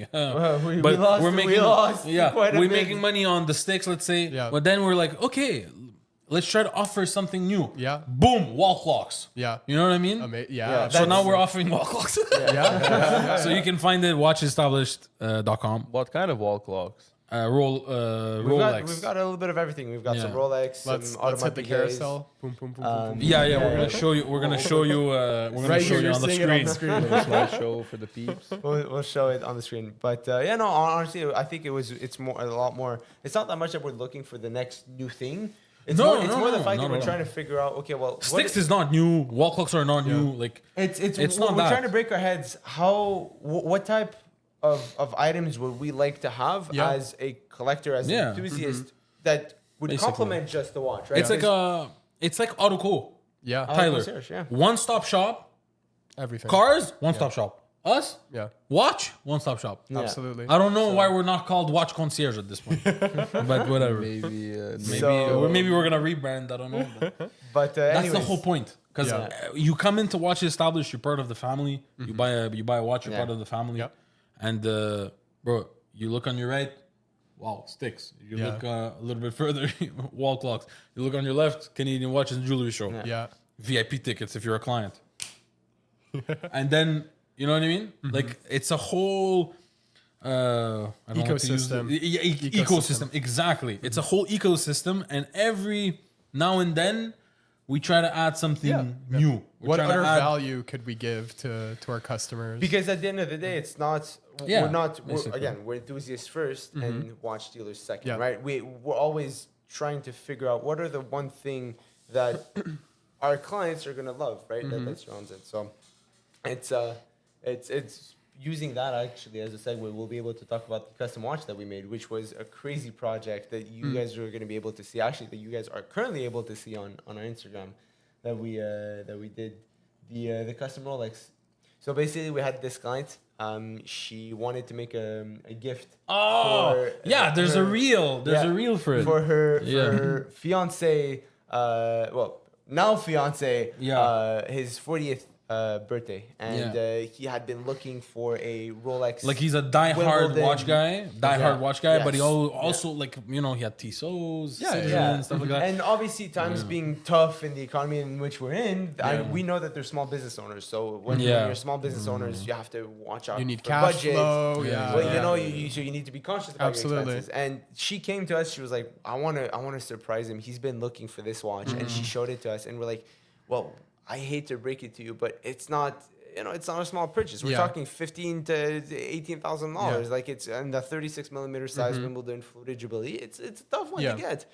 we but lost- we're we making lost yeah, quite a we're bit. making money on the sticks, let's say. Yeah. But then we're like, okay, let's try to offer something new. Yeah. Boom, wall clocks. Yeah. You know what I mean? Yeah. So That's- now we're offering wall clocks. Yeah. So you can find it watchestablished.com. What kind of wall clocks? Rolex. We've got a little bit of everything. We've got some Yeah. Rolex, some Let's hit the Audemars Piguets. carousel. Boom, boom, boom, boom, boom. yeah, Yeah, we're yeah. gonna show you. We're gonna show you. We're gonna Right show here, you you're on the seeing it on screen. the screen. Slideshow for the peeps. We'll show it on the screen. But yeah, no, honestly, I think it's more a lot more. It's not that much that we're looking for the next new thing. It's No, more, it's no, more the no, fact no, that we're no. trying to figure out. Okay, well, Sticks is not new. Wall clocks are not new. Like it's not we're that. trying to break our heads. What type of items would we like to have Yeah. as a collector, as Yeah. an enthusiast that would Basically. complement just the watch, right? it's like Autoco. Yeah. Tyler, concierge, yeah. one stop shop. Everything. Cars, one stop shop. Us, Yeah. watch, one stop shop. Yeah. Absolutely. I don't know why we're not called watch concierge at this point, but whatever. Maybe. Maybe we're gonna rebrand. I don't know. But But that's anyways, the whole point. Because Yeah. you come in to watch it established, you're part of the family. You buy a watch, you're Yeah. part of the family. Yep. And bro, you look on your right, wow, sticks. You Yeah. look a little bit further, wall clocks. You look on your left, Canadian Watches and Jewelry Show. Yeah. VIP tickets if you're a client. And then you know what I mean? Like it's a whole I don't want to use the- Ecosystem. Yeah, ecosystem. Exactly. It's a whole ecosystem, and every now and then we try to add something Yeah. new. We're What trying to other add- value could we give to our customers? because at the end of the day, it's not. Yeah, we're not. basically. We're enthusiasts 1st and watch dealers second, Yeah. right? We're always trying to figure out what are the one thing that our clients are gonna love, right? That surrounds it. So it's using that actually as a segue. We'll be able to talk about the custom watch that we made, which was a crazy project that you guys are gonna be able to see. Actually, that you guys are currently able to see on our Instagram that we did the custom Rolex. So basically, we had this client. She wanted to make a gift. Oh, for, yeah. There's her- a reel. There's yeah, a reel for it. for her Yeah. for her fiance. Well, now fiance. Yeah. His 40th birthday, and he had been looking for a Rolex. Like he's a die-hard Wimbledon. watch guy, Yeah. watch guy, but he Yes. also like he had Tissot's, Yeah, Citron, yeah. and stuff like that. And obviously, times being tough in the economy in which we're in, we know that they're small business owners. So when Yeah. you're small business owners, you have to watch out. You need for cash budget. flow. Yeah. Yeah. Well, Yeah. you know, so you need to be conscious about Absolutely. your expenses. And she came to us. She was like, "I want to surprise him. He's been looking for this watch," and she showed it to us. And we're like, "Well, I hate to break it to you, but it's not." It's not a small purchase. We're Yeah. talking $15,000 to $18,000. Yeah. Like it's in the 36mm size Wimbledon fluidibility. It's a tough one Yeah. to get.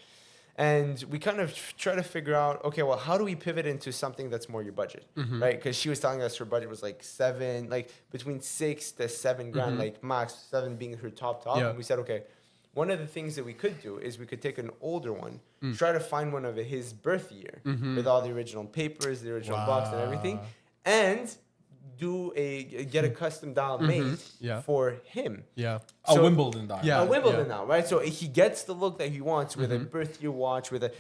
And we kind of try to figure out, okay, well, how do we pivot into something that's more your budget, right? Because she was telling us her budget was like between 6 to 7 grand, like max, 7 being her top. Yeah. And we said, okay, one of the things that we could do is we could take an older one, try to find one of his birth year with all the original papers, the original box, and everything, and get a custom dial made Yeah. for him. Yeah. A So- Wimbledon dial. Yeah. A Wimbledon now, right? So he gets the look that he wants with a birth year watch, with a,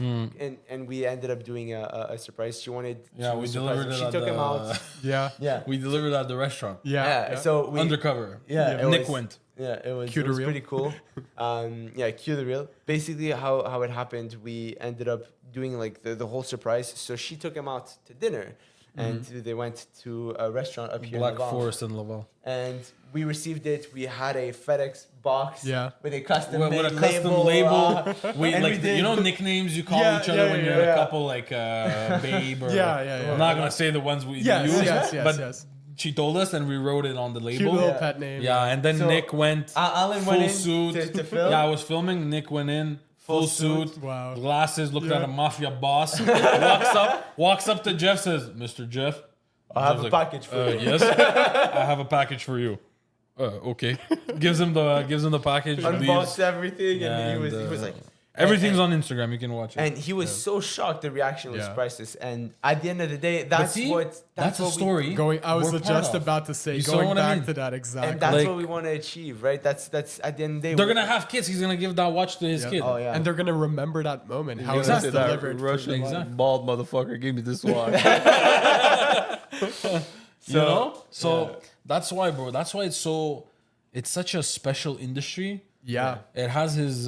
and we ended up doing a surprise. She wanted, Yeah, to we surprise delivered him. it She at took him the- out. Yeah. Yeah, We delivered at the restaurant. Yeah. So we Undercover. Yeah, it Nick was- went. Yeah, Cue it the was reel. pretty cool. Cue the reel. Basically, how it happened, we ended up doing like the whole surprise. So she took him out to dinner, and they went to a restaurant up here Black in Laval. Forest in Laval. And we received it. We had a FedEx box Yeah. with a custom With made a custom label. We and like we did- you know nicknames you call Yeah, each other yeah, when yeah, you're in yeah. a couple, like babe or Yeah. I'm not gonna say the ones we Yes, use, yes, but yes. she told us and we wrote it on the Cute label. little Yeah. pet name. Yeah, and then So, Nick went Allan full went in suit. to film. Yeah, I was filming. Nick went in full suit, Wow. glasses. Looked Yeah. at a mafia boss. walks up to Jeff. Says, "Mr. Jeff, I have Jeff's a like, package for you. Yes, I have a package for you." Okay. gives him the package. Unboxed leaves. everything, Yeah, and he and, was like, Everything's on Instagram. You can watch it. and he was so shocked. The reaction was Yeah. priceless. And at the end of the day, But that's see, what that's a what story. I was we're part just of. about to say, You saw going what I back mean? to that exactly. and that's Like- what we want to achieve, right? That's at the end of the day. They're gonna have kids. He's gonna give that watch to his Yeah. kid. Oh yeah. And they're gonna remember that moment, how it was Exactly. delivered. for Russian them. Exactly. bald motherfucker gave me this watch. You know? So that's why, bro. That's why it's such a special industry. Yeah. It has his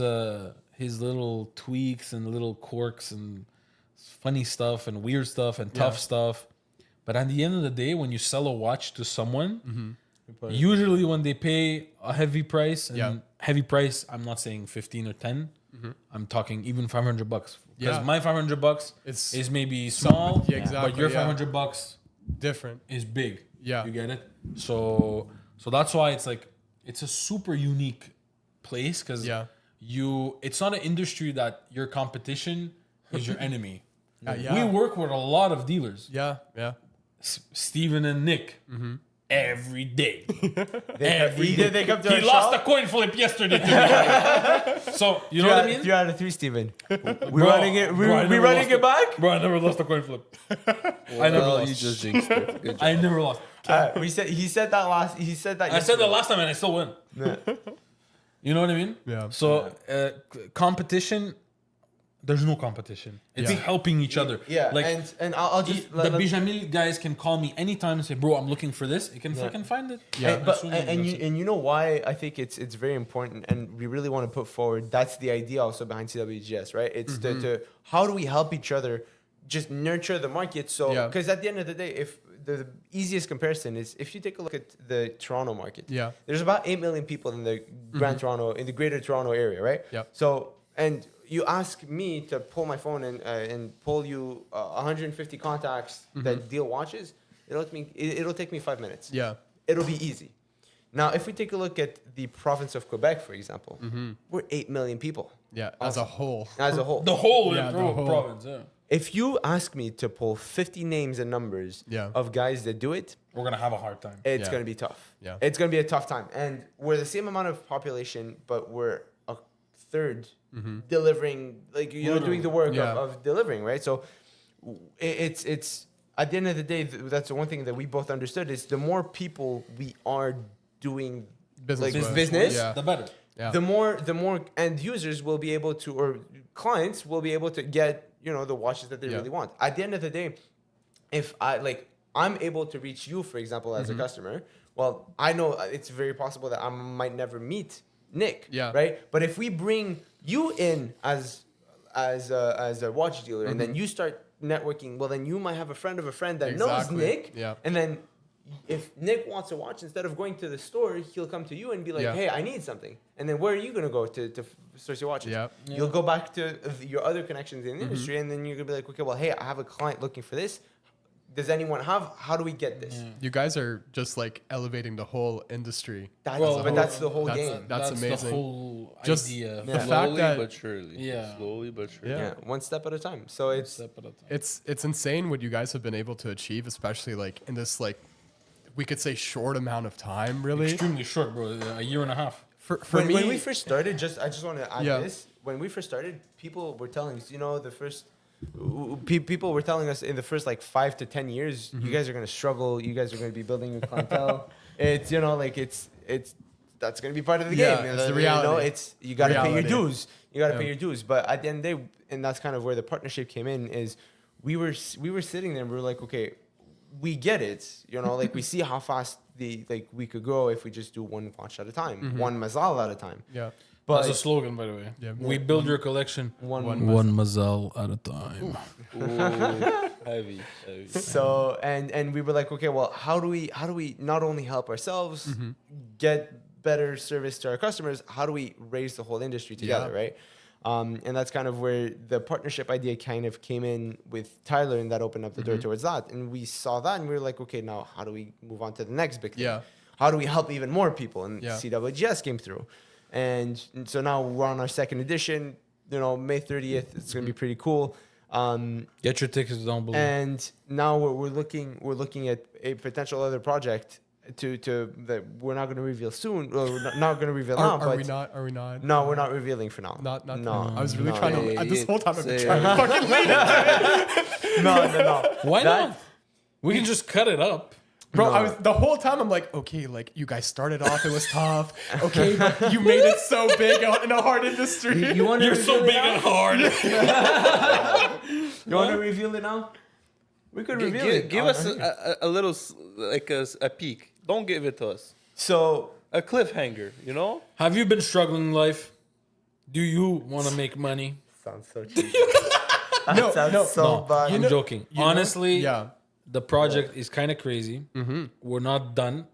little tweaks and little quirks and funny stuff and weird stuff and tough stuff. But at the end of the day, when you sell a watch to someone, usually when they pay a heavy price, and heavy price, I'm not saying 15 or 10. I'm talking even $500. Because Yeah. my $500 It's is maybe small, Yeah, exactly, but your yeah. $500 different. is big. Yeah. You get it? So that's why it's like it's a super unique place because Yeah. it's not an industry that your competition is your enemy. Yeah. We work with a lot of dealers. Yeah. Yeah. Steven and Nick. Every day. Every Did they come to He our lost shop? a coin flip yesterday to me. So you know what I mean? 3 out of 3, Steven. We Bro, running it. We bro, I never running lost it back. Bro, I never lost a coin flip. I never Well, lost. you just jinxed it. Good job. I never lost. He said that last. He said that. I said that last time and I still win. Yeah. You know what I mean? Yeah. So competition, there's no competition. It's Yeah. helping each other. Yeah, Like and I'll just the Bijamil guys can call me anytime and say, "Bro, I'm looking for this." You can fucking find it. Yeah. But That's what it is. and you know why I think it's very important, and we really want to put forward. That's the idea also behind CWGS, right? It's to how do we help each other, just nurture the market. So Yeah. because at the end of the day, if the easiest comparison is if you take a look at the Toronto market, Yeah. there's about 8 million people in the Grand Toronto, in the Greater Toronto area, right? Yep. So and you ask me to pull my phone and pull you 150 contacts that deal watches, it'll take me 5 minutes. Yeah. It'll be easy. Now, if we take a look at the province of Quebec, for example, we're 8 million people Yeah. As a whole. as a whole. The whole Yeah, the whole- province. Yeah. If you ask me to pull 50 names and numbers Yeah. of guys that do it, We're gonna have a hard time. it's Yeah. going to be tough. Yeah. It's going to be a tough time. And we're the same amount of population, but we're a third delivering, like, you know, doing the work Yeah. of delivering, right? So it's at the end of the day, that's the one thing that we both understood is the more people we are doing Business. like with. business, Yeah. The better. Yeah. the more end users will be able to, or clients will be able to get, you know, the watches that they Yeah. really want. At the end of the day, if I'm able to reach you, for example, as a customer, well, I know it's very possible that I might never meet Nick, Yeah. right? But if we bring you in as a watch dealer, and then you start networking, well, then you might have a friend of a friend that knows Exactly. Nick, Yeah. and then if Nick wants a watch, instead of going to the store, he'll come to you and be like, Yeah. "Hey, I need something." And then where are you gonna go to source your watches? Yeah. You'll go back to your other connections in the industry, and then you're gonna be like, "Okay, well, hey, I have a client looking for this. Does anyone have? How do we get this?" You guys are just like elevating the whole industry. That's, Well, but that's the whole that's- game. That's the amazing. whole Just- idea. The fact Slowly that- but surely. Yeah. Slowly but surely. Yeah. Yeah, one step at a time. So it's Step at a time. It's insane what you guys have been able to achieve, especially like in this like we could say short amount of time, really. Extremely short, bro. A year and a half. For when me, we first started. I just want to add Yeah. this. When we first started, people were telling us, you know, the first people were telling us in the first like 5 to 10 years, you guys are gonna struggle. You guys are gonna be building your clientele. It's like it's that's gonna be part of the Yeah, game. it's the reality. It's you gotta pay your Reality. dues. You gotta Yeah. pay your dues. But at the end of the day, and that's kind of where the partnership came in. Is we were sitting there and we were like, okay, we get it. Like we see how fast we could grow if we just do one watch at a time, one mazal at a time. Yeah. But That's a slogan, by the way. Yeah. We build your collection one one mazal at a time. Ooh, heavy. So and we were like, okay, well, how do we not only help ourselves get better service to our customers? How do we raise the whole industry together, right? And that's kind of where the partnership idea kind of came in with Tyler, and that opened up the door towards that. And we saw that, and we were like, okay, now how do we move on to the next big thing? Yeah. How do we help even more people? And Yeah. CWGS came through, and so now we're on our second edition. May 30th. It's gonna be pretty cool. Get your tickets down below. And now we're looking at a potential other project to that we're not going to reveal soon. Well, we're not going to reveal now. Are But we not? Are we not? No, we're not revealing for now. Not. No. I was really No. trying Yeah, to. This yeah, whole time I've been say, trying to fucking lead it. No. Why That- not? We can just cut it up. Bro, No. I was the whole time. I'm like, okay, like you guys started off, it was tough. Okay, but you made it so big in a hard industry. You want to You're so big and hard. You want to reveal it now? We could reveal it. Give on us here. a little, like a peek. Don't give it to us. So A cliffhanger, you know? Have you been struggling in life? Do you want to make money? sounds so cheesy. No, Sounds no, so No, bad. I'm joking. Honestly, yeah. the project is kind of crazy. We're not done.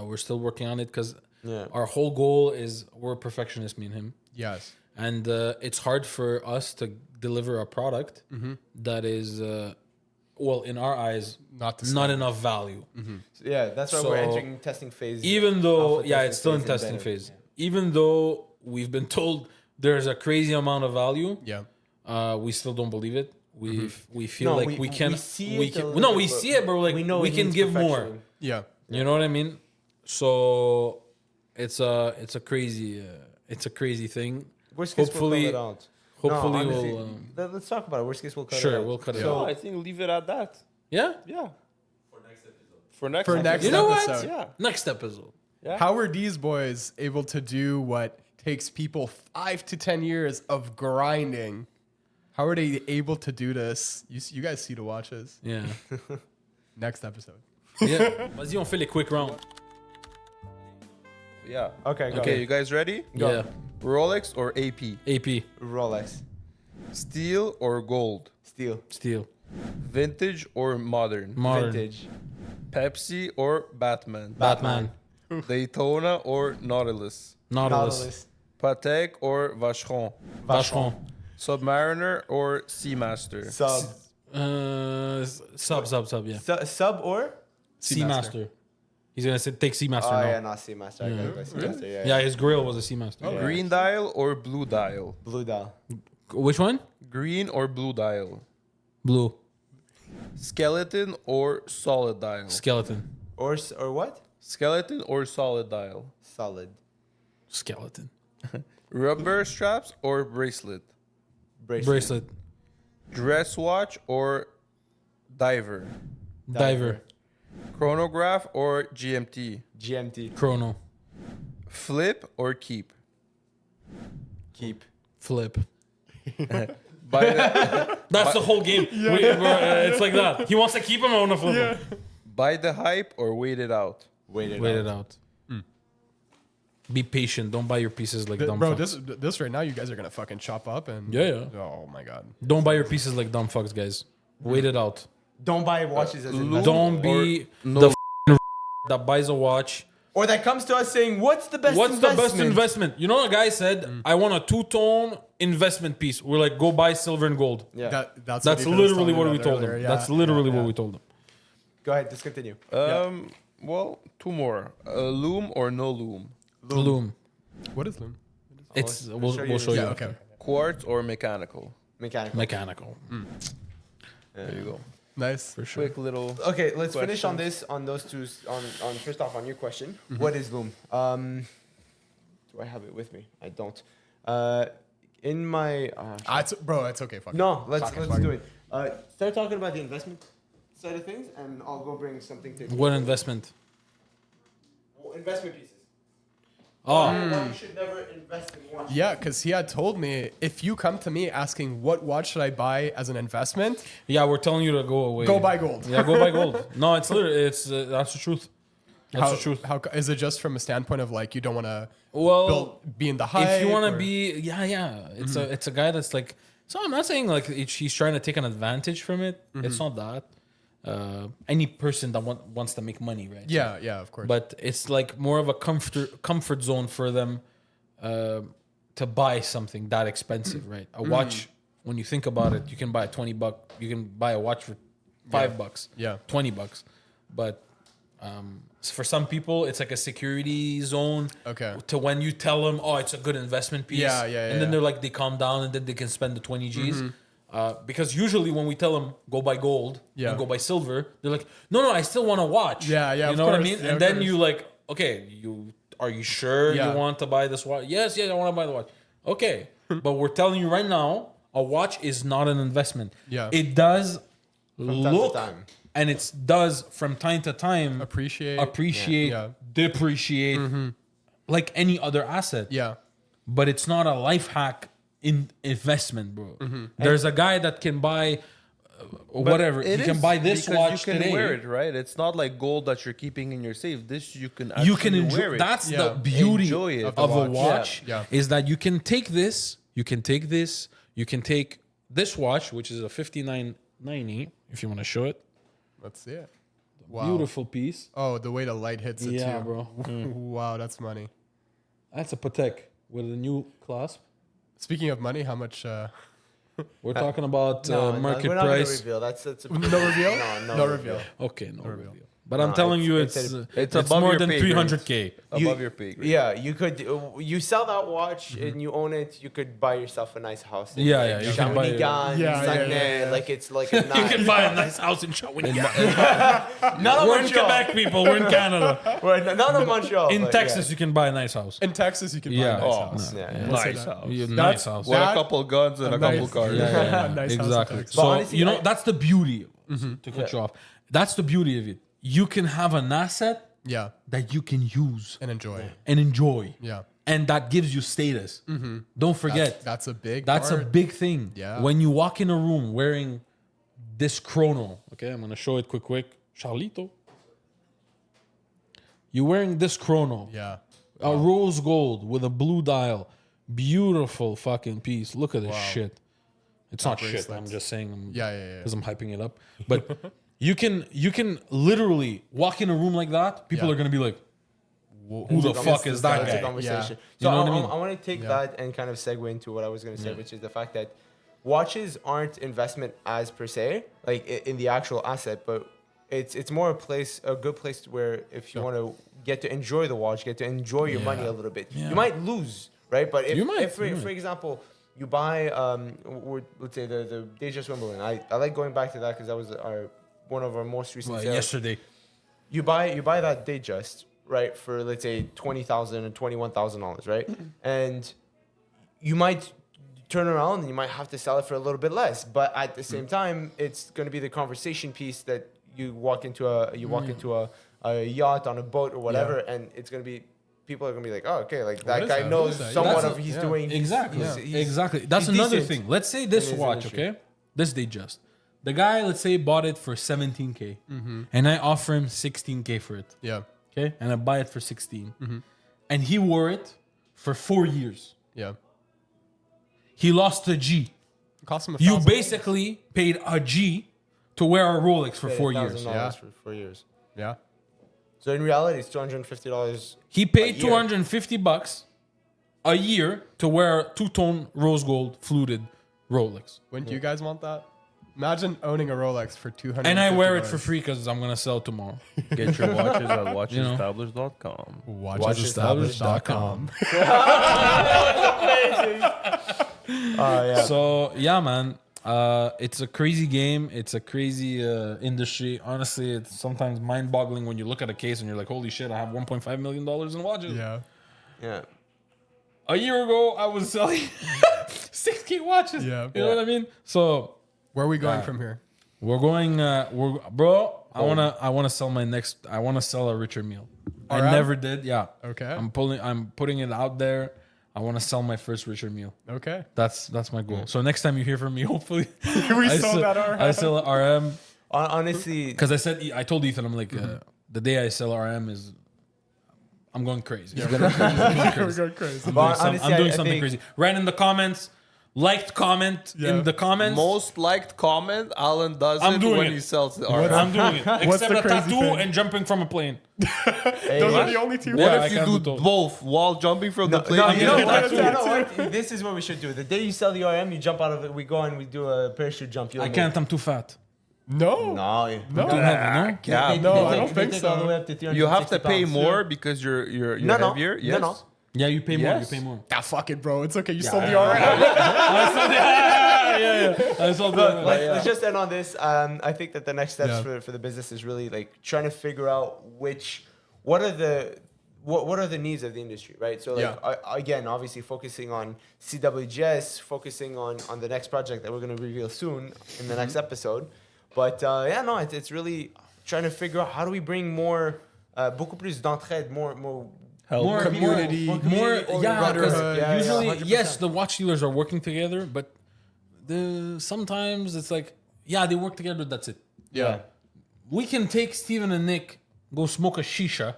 We're still working on it because Yeah. our whole goal is we're perfectionists, me and him. Yes. And it's hard for us to deliver a product that is, in our eyes, Not the not same. enough value. Yeah, that's why So, we're entering testing phase. Even though, alpha yeah, it's still in and testing beta. phase. Even though we've been told there's a crazy amount of value, Yeah. we still don't believe it. We feel No, like we can. we see we it a can. little No, bit, we but see it, but we're like we it can needs give more. perfection. Yeah. You know what I mean? So it's a crazy thing. Worst case, Hopefully- we'll cut it out. Hopefully No, honestly, we'll. let's talk about it. Worst case, we'll cut it Sure, out. we'll cut it So out. I think leave it at that. Yeah. Yeah. For next For episode. next You know what? episode. Yeah. Next episode. Yeah. How are these boys able to do what takes people 5 to 10 years of grinding? How are they able to do this? You guys see the watches. Yeah. Next episode. Yeah. Vas-y, on fait les quick round. Yeah. Okay, go Okay, ahead. you guys ready? Yeah. Rolex or AP? AP. Rolex, Steel or gold? steel, Steel. Vintage or modern? Modern. vintage, Pepsi or Batman? Batman. Daytona or Nautilus? Nautilus. Patek or Vacheron? Vacheron. Submariner or Seamaster? sub, Sub, yeah. sub or? Seamaster. He's gonna say take Seamaster Oh now. yeah, not Seamaster. I gotta go Seamaster. Yeah, Yeah, his grill was a Seamaster. Yeah. Green dial or blue dial? Blue dial, Which one? Green or blue dial? Blue. Skeleton or solid dial? Skeleton. or what? Skeleton or solid dial? Solid, Skeleton. Rubber straps or bracelet? Bracelet. Dress watch or diver? Diver. Chronograph or GMT? GMT, Chrono. Flip or keep? keep, Flip. By the, That's the whole game. It's like that. He wants to keep him, I want to flip him. by the hype or wait it out? wait it Wait out. it out. Be patient. Don't buy your pieces like dumb Bro, fucks. this right now, you guys are gonna fucking chop up and Yeah. Oh my god. Don't buy your pieces like dumb fucks, guys. Wait it out. Don't buy watches as Loom investment. Don't be no- the that buys a watch. Or that comes to us saying, "What's the best? What's investment? the best investment? You know, a guy said, I want a two-tone investment piece. We're like, go buy silver and gold. Yeah. That's That's what Ethan was literally telling what me we about told earlier. him. Yeah, That's literally yeah, what yeah. we told him. Go ahead. Just continue. Well, two more. Loom or no loom? Loom. What is loom? It's I'll we'll show we'll you show in you. a Yeah, okay. Quartz or mechanical? Mechanical. Mechanical There you go. Nice. for sure. Quick little. Okay, let's finish on Questions? this, on those two. On first off, on your question, what is loom? Do I have it with me? I don't. in my It's okay. Fuck it. no, let's fuck do it. it. Start talking about the investment side of things, and I'll go bring something to What investment? investment pieces. Oh, Why you should never invest in watch. Yeah, because he had told me if you come to me asking what watch should I buy as an investment, yeah, we're telling you to go away. go buy gold. Yeah, go buy gold. No, it's literally that's the truth. That's the truth. How is it just from a standpoint of like you don't want to Well, be in the hype? if you want to or- be, yeah, it's a guy that's like. So I'm not saying like he's trying to take an advantage from it. It's not that. Any person that wants to make money, right? yeah, of course. But it's like more of a comfort zone for them to buy something that expensive, right? A watch. When you think about it, you can buy a $20. You can buy a watch for $5. Yeah. $20. But for some people, it's like a security zone. Okay. To when you tell them, oh, it's a good investment piece. Yeah, And then they're like, they calm down and then they can spend the 20 G's. Because usually when we tell them go buy gold Yeah. and go buy silver, they're like, no, I still want to watch. Yeah, You of know what I course. mean? Yeah, And of then course. you like, okay, are you sure Yeah. you want to buy this watch? Yes, I want to buy the watch. Okay, but we're telling you right now, a watch is not an investment. Yeah. It does time to look time. and it does from time to time appreciate. appreciate, Yeah. depreciate, like any other asset. Yeah. But it's not a life hack in investment, bro. Mm-hmm. There's a guy that can buy whatever. It He can is buy this because watch you can today. wear it, right? It's not like gold that you're keeping in your safe. This you can You can actually wear enjoy. it. That's Yeah. the beauty Enjoy it. of Of the a watch. watch. Yeah. Is that you can take this. You can take this. You can take this watch, which is a 5990. If you want to show it, Let's see it. Wow. beautiful piece. Oh, the way the light hits it Yeah, too. bro. Wow, that's money. That's a Patek with a new clasp. Speaking of money, how much? We're talking about No, market we're not gonna price. reveal. That's No reveal. No reveal. Okay, no reveal. But I'm No, telling you, it's- it's it's it's it's above more your than pay 300K. above your pay grade. Yeah, you could. You sell that watch and you own it. You could buy yourself a nice house. In, Yeah, like, yeah, you can buy it. Shawinigan, Yeah, yeah, Saguenay, yeah, yeah. like it's like a nice. You can buy a nice house in Shawinigan. Not We're in Montreal. Quebec, people. We're in Canada. Not in Montreal. In but Texas, you can buy a nice house. In Texas, you can buy Yeah. a nice Oh, house. Yeah. We'll say Nice that. house. You That's- nice house. With That- a couple guns and a nice- couple cars. Yeah, Nice house exactly. in Texas. But So honestly, you know I- that's the beauty. To cut you off, that's the beauty of it. You can have an asset Yeah, that you can use and enjoy. and enjoy, Yeah, and that gives you status. Don't forget, that's a big. that's a part. big thing. Yeah. When you walk in a room wearing this chrono, okay, I'm gonna show it quick. Charlito, you're wearing this chrono. Yeah, A rose gold with a blue dial. Beautiful fucking piece. Look at this shit. It's not shit. bracelets. I'm just saying. Yeah. Because I'm hyping it up. But you can literally walk in a room like that. People Yeah. are gonna be like, "Who the fuck is that It's a guy?" conversation. You So know what I mean? I want to take that and kind of segue into what I was going to say, which is the fact that watches aren't investment as per se, like in the actual asset, but it's more a good place where if you want to get to enjoy the watch, get to enjoy your money a little bit. Yeah. You might lose, right? But if, You might, if for, you might. for example, you buy, let's say the Datejust Wimbledon. I like going back to that because that was one of our most recent Well, sales. yesterday. You buy that Datejust, right, for let's say $20,000 and $21,000, right? And you might turn around and you might have to sell it for a little bit less, but at the same time, it's going to be the conversation piece that you walk into a yacht on a boat or whatever, and it's going to be people are going to be like, oh, okay, like that is guy that? knows What is that? somewhat That's of a- he's yeah. doing Exactly. he's- Exactly. That's he's another decent thing. Let's say this in his watch, industry. okay? This Datejust. The guy, let's say, bought it for 17K, and I offer him 16K for it. yeah, Okay, and I buy it for 16, and he wore it for 4 years. yeah. He lost a G. It cost him a You $1,000. basically paid a G to wear a Rolex for 4 years. $1,000 Yeah. for 4 years. Yeah, So in reality, it's $250. He paid A year. $250 a year to wear a two-tone rose gold fluted Rolex, wouldn't you guys want that? Imagine owning a Rolex for $200. and I wear it for free because I'm gonna sell tomorrow. Get your watches at know. watchestablished.com. Watchestablished.com. So yeah, man, it's a crazy game. It's a crazy industry. Honestly, it's sometimes mind-boggling when you look at a case and you're like, "Holy shit, I have $1.5 million in watches." Yeah. Yeah. A year ago, I was selling 6K watches. Yeah. You know what I mean? So Where are we going from here? we're going. Bro. I wanna sell my next. I wanna sell a richer meal. I RM? never did. Yeah. Okay. I'm putting it out there. I want to sell my first richer meal. Okay. That's my goal. So next time you hear from me, hopefully We I sold sell- that RM. I sell RM Honestly, because I told Ethan, I'm like, the day I sell RM is, I'm going crazy. We're going crazy. But I'm honestly, doing I something think- crazy. Right in the comments, liked comment Yeah. in the comments. Most liked comment, Allan does I'm it doing when it. he sells the What's- RM. I'm doing it. What's Except the a crazy tattoo thing? and jumping from a plane. Those are the only two. Yeah, What I if you can't do do both. both while jumping from the plane? No, and you know getting what? tattooed? You know what? This is what we should do. The day you sell the RM, you jump out of it. We go and we do a parachute jump. You'll I know. can't. I'm too fat. No. No, No. Too heavy, no? Yeah. No, I They don't take- think they take so. all the way up to 360 You have to pay pounds. more because you're No, no. heavier. No, Yes. no. Yeah, you pay more. Yes. You pay more. Ah, fuck it, bro. It's okay. You sold the RM. I saw Look, the. let's just end on this. I think that the next steps Yeah. for the business is really like trying to figure out what are the needs of the industry, right? So like again, obviously focusing on CWGS, focusing on the next project that we're going to reveal soon in the next episode. But it's really trying to figure out how do we bring more, beaucoup plus d'entraide, more more community, more, community-oriented yeah, 'cause brotherhood. Yeah, usually 100%. yes, the watch dealers are working together, but sometimes it's like, yeah, they work together, but that's it. Yeah. We can take Steven and Nick, go smoke a shisha,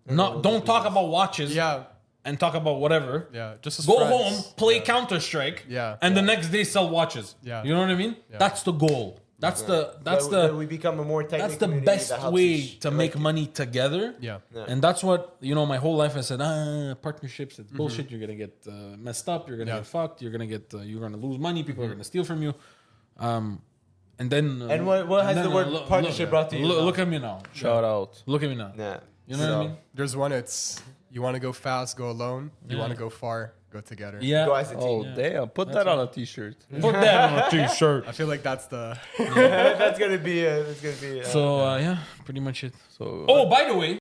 don't talk about watches, Yeah. and talk about whatever. Yeah. Just as Go friends. home, play Counter Strike, Yeah. and the next day sell watches. Yeah. You know what I mean? That's the goal. That's that we become a more tight. that's the best way to make money together. Yeah. And that's what, my whole life I said, partnerships, it's bullshit. You're going to get messed up. You're going to get fucked. You're going to lose money. People are going to steal from you. And then. And what has the word partnership brought to you? Look at me now. Shout out. Look at me now. Yeah. You know what I mean? There's one. It's you want to go fast, go alone. You Yeah. want to go far, go together. Yeah. Go as a team. Oh damn! Put that on a t-shirt. Put that on a t-shirt. I feel like that's the. That's gonna be. So, yeah, pretty much it. So Oh, by the way,